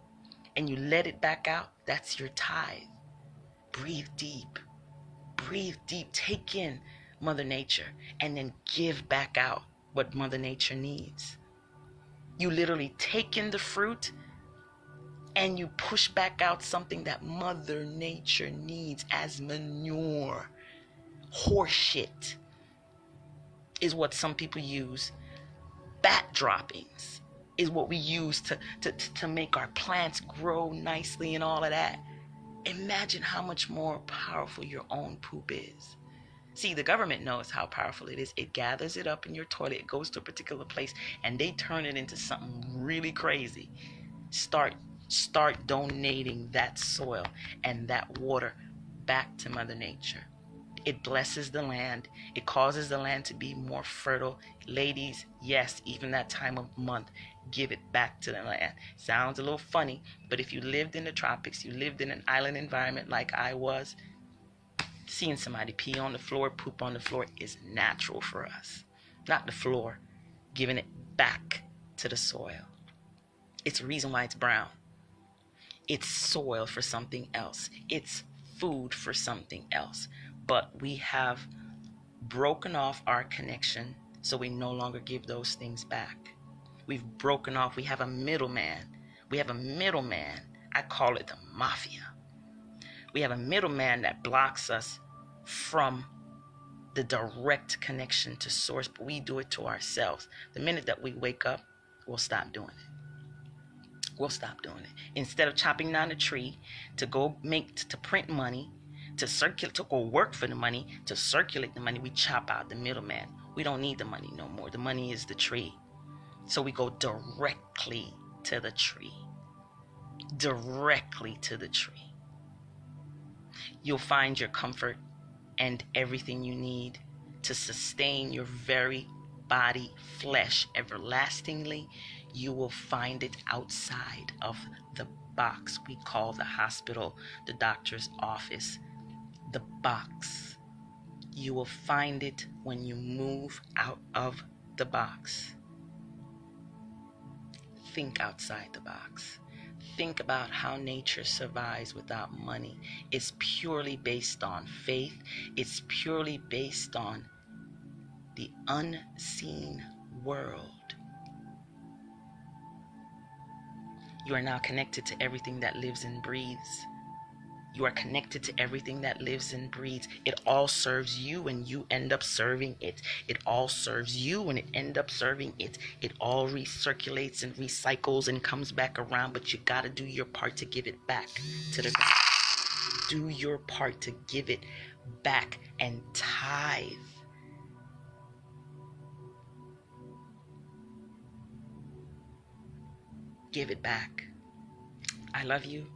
and you let it back out, that's your tithe. Breathe deep. Breathe deep. Take in Mother Nature and then give back out what Mother Nature needs. You literally take in the fruit and you push back out something that Mother Nature needs as manure. Horse shit is what some people use. Bat droppings is what we use to make our plants grow nicely and all of that. Imagine how much more powerful your own poop is. See, the government knows how powerful it is. It gathers it up in your toilet, it goes to a particular place, and they turn it into something really crazy. Start donating that soil and that water back to Mother Nature. It blesses the land. It causes the land to be more fertile. Ladies, yes, even that time of month, give it back to the land. Sounds a little funny, but if you lived in the tropics, you lived in an island environment like I was, seeing somebody pee on the floor, poop on the floor is natural for us. Not the floor, giving it back to the soil. It's the reason why it's brown. It's soil for something else. It's food for something else. But we have broken off our connection, so we no longer give those things back. We've broken off. We have a middleman. I call it the mafia. We have a middleman that blocks us from the direct connection to source, but we do it to ourselves. The minute that we wake up, we'll stop doing it. Instead of chopping down a tree to print money, to go work for the money, to circulate the money, we chop out the middleman. We don't need the money no more. The money is the tree. So we go directly to the tree. Directly to the tree. You'll find your comfort and everything you need to sustain your very body, flesh, everlastingly. You will find it outside of the box we call the hospital, the doctor's office. The box. You will find it when you move out of the box. Think outside the box. Think about how nature survives without money. It's purely based on faith. It's purely based on the unseen world. You are now connected to everything that lives and breathes. You are connected to everything that lives and breathes. It all serves you and you end up serving it. It all serves you and it end up serving it. It all recirculates and recycles and comes back around, but you got to do your part to give it back to the ground. Do your part to give it back and tithe. Give it back. I love you.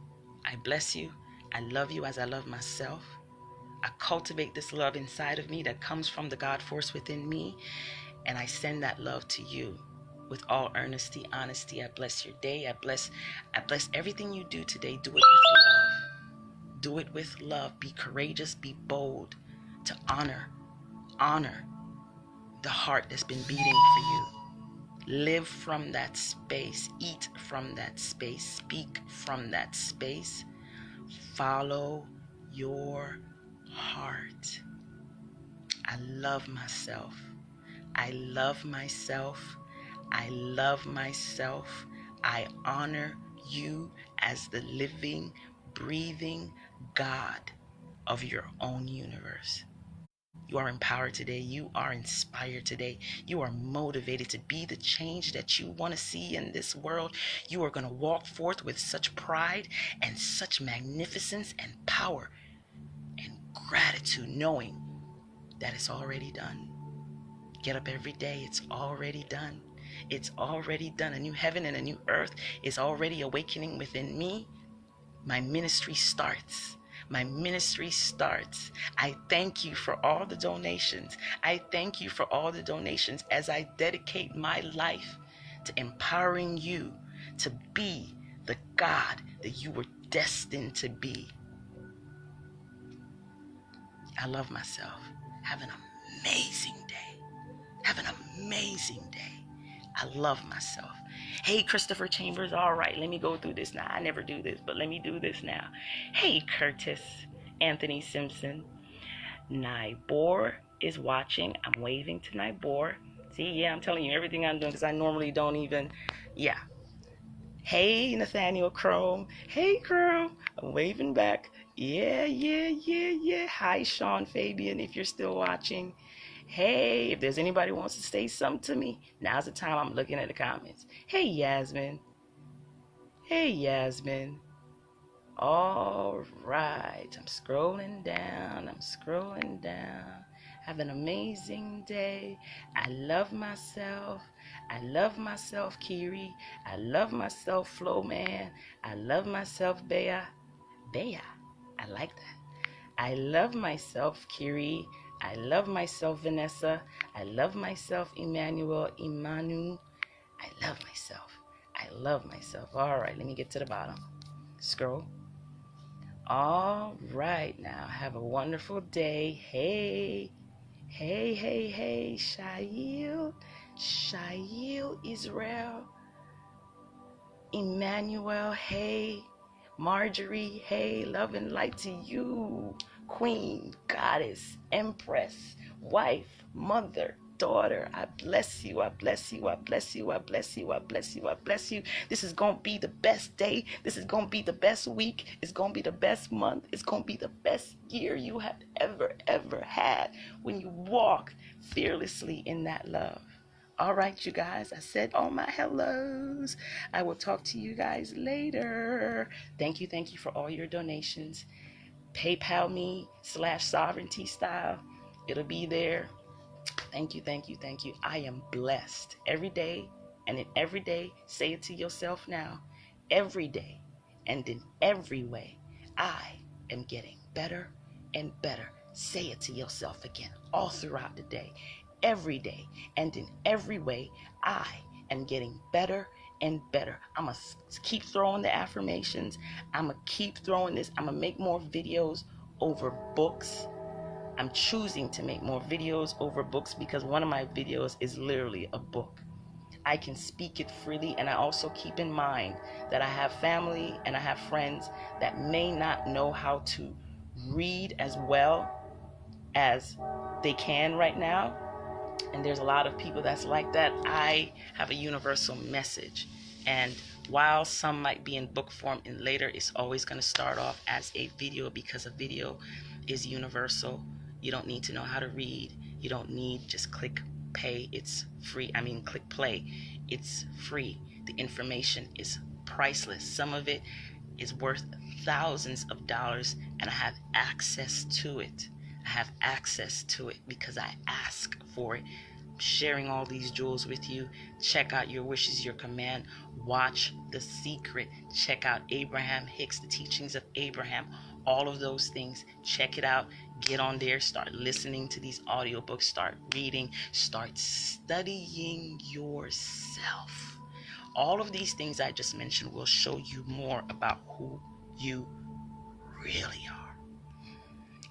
I bless you. I love you as I love myself. I cultivate this love inside of me that comes from the God force within me, and I send that love to you with all earnesty, honesty. I bless your day. I bless everything you do today. Do it with love. Do it with love. Be courageous. Be bold to honor the heart that's been beating for you. Live from that space. Eat from that space. Speak from that space. Follow your heart. I love myself. I love myself. I love myself. I honor you as the living, breathing God of your own universe. You are empowered today. You are inspired today. You are motivated to be the change that you want to see in this world. You are going to walk forth with such pride and such magnificence and power and gratitude, knowing that it's already done. Get up every day. It's already done. It's already done. A new heaven and a new earth is already awakening within me. My ministry starts. My ministry starts. I thank you for all the donations. I thank you for all the donations as I dedicate my life to empowering you to be the God that you were destined to be. I love myself. Have an amazing day. Have an amazing day. I love myself. Hey, Christopher Chambers. All right, let me go through this now. I never do this, but let me do this now. Hey, Curtis Anthony Simpson. Nybor is watching. I'm waving to Nybor. See, yeah, I'm telling you everything I'm doing because I normally don't even, yeah. Hey, Nathaniel Chrome. Hey, Chrome. I'm waving back. Yeah. Hi, Sean Fabian, if you're still watching. Hey, if there's anybody who wants to say something to me, now's the time. I'm looking at the comments. Hey, Yasmin. Hey, Yasmin. All right. I'm scrolling down. Have an amazing day. I love myself. I love myself, Kiri. I love myself, Flo Man. I love myself, Bea. Bea. I like that. I love myself, Kiri. I love myself, Vanessa. I love myself, Emmanuel. Imanu. I love myself. I love myself. All right, let me get to the bottom. Scroll. All right, now have a wonderful day. Hey, Shail Israel, Emmanuel, hey, Marjorie, hey, love and light to you, Queen, Goddess, Empress, wife, mother, daughter. I bless you. I bless you. I bless you. I bless you. I bless you. I bless you. This is going to be the best day. This is going to be the best week. It's going to be the best month. It's going to be the best year you have ever had when you walk fearlessly in that love. All right, you guys, I said all my hellos. I will talk to you guys later. Thank you for all your donations. PayPal me /sovereignstyle. It'll be there. Thank you. I am blessed every day, and in every day, say it to yourself now. Every day and in every way, I am getting better and better. Say it to yourself again all throughout the day. Every day and in every way, I am getting better and better. I'm going to keep throwing the affirmations. I'm going to keep throwing this. I'm going to make more videos over books. I'm choosing to make more videos over books because one of my videos is literally a book. I can speak it freely, and I also keep in mind that I have family and I have friends that may not know how to read as well as they can right now. And there's a lot of people that's like that. I have a universal message. And while some might be in book form and later, it's always going to start off as a video because a video is universal. You don't need to know how to read. You don't need just click pay. It's free. Click play. It's free. The information is priceless. Some of it is worth thousands of dollars, and I have access to it. I have access to it because I ask for it. I'm sharing all these jewels with you. Check out Your Wish is Your Command. Watch The Secret. Check out Abraham Hicks, The Teachings of Abraham. All of those things. Check it out. Get on there. Start listening to these audiobooks. Start reading. Start studying yourself. All of these things I just mentioned will show you more about who you really are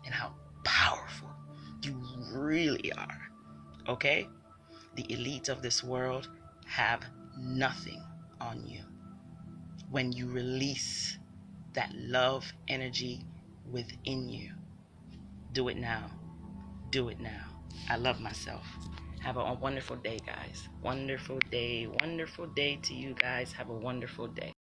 and how powerful you really are. Okay? The elites of this world have nothing on you. When you release that love energy within you, do it now. Do it now. I love myself. Have a wonderful day, guys. Wonderful day to you guys. Have a wonderful day.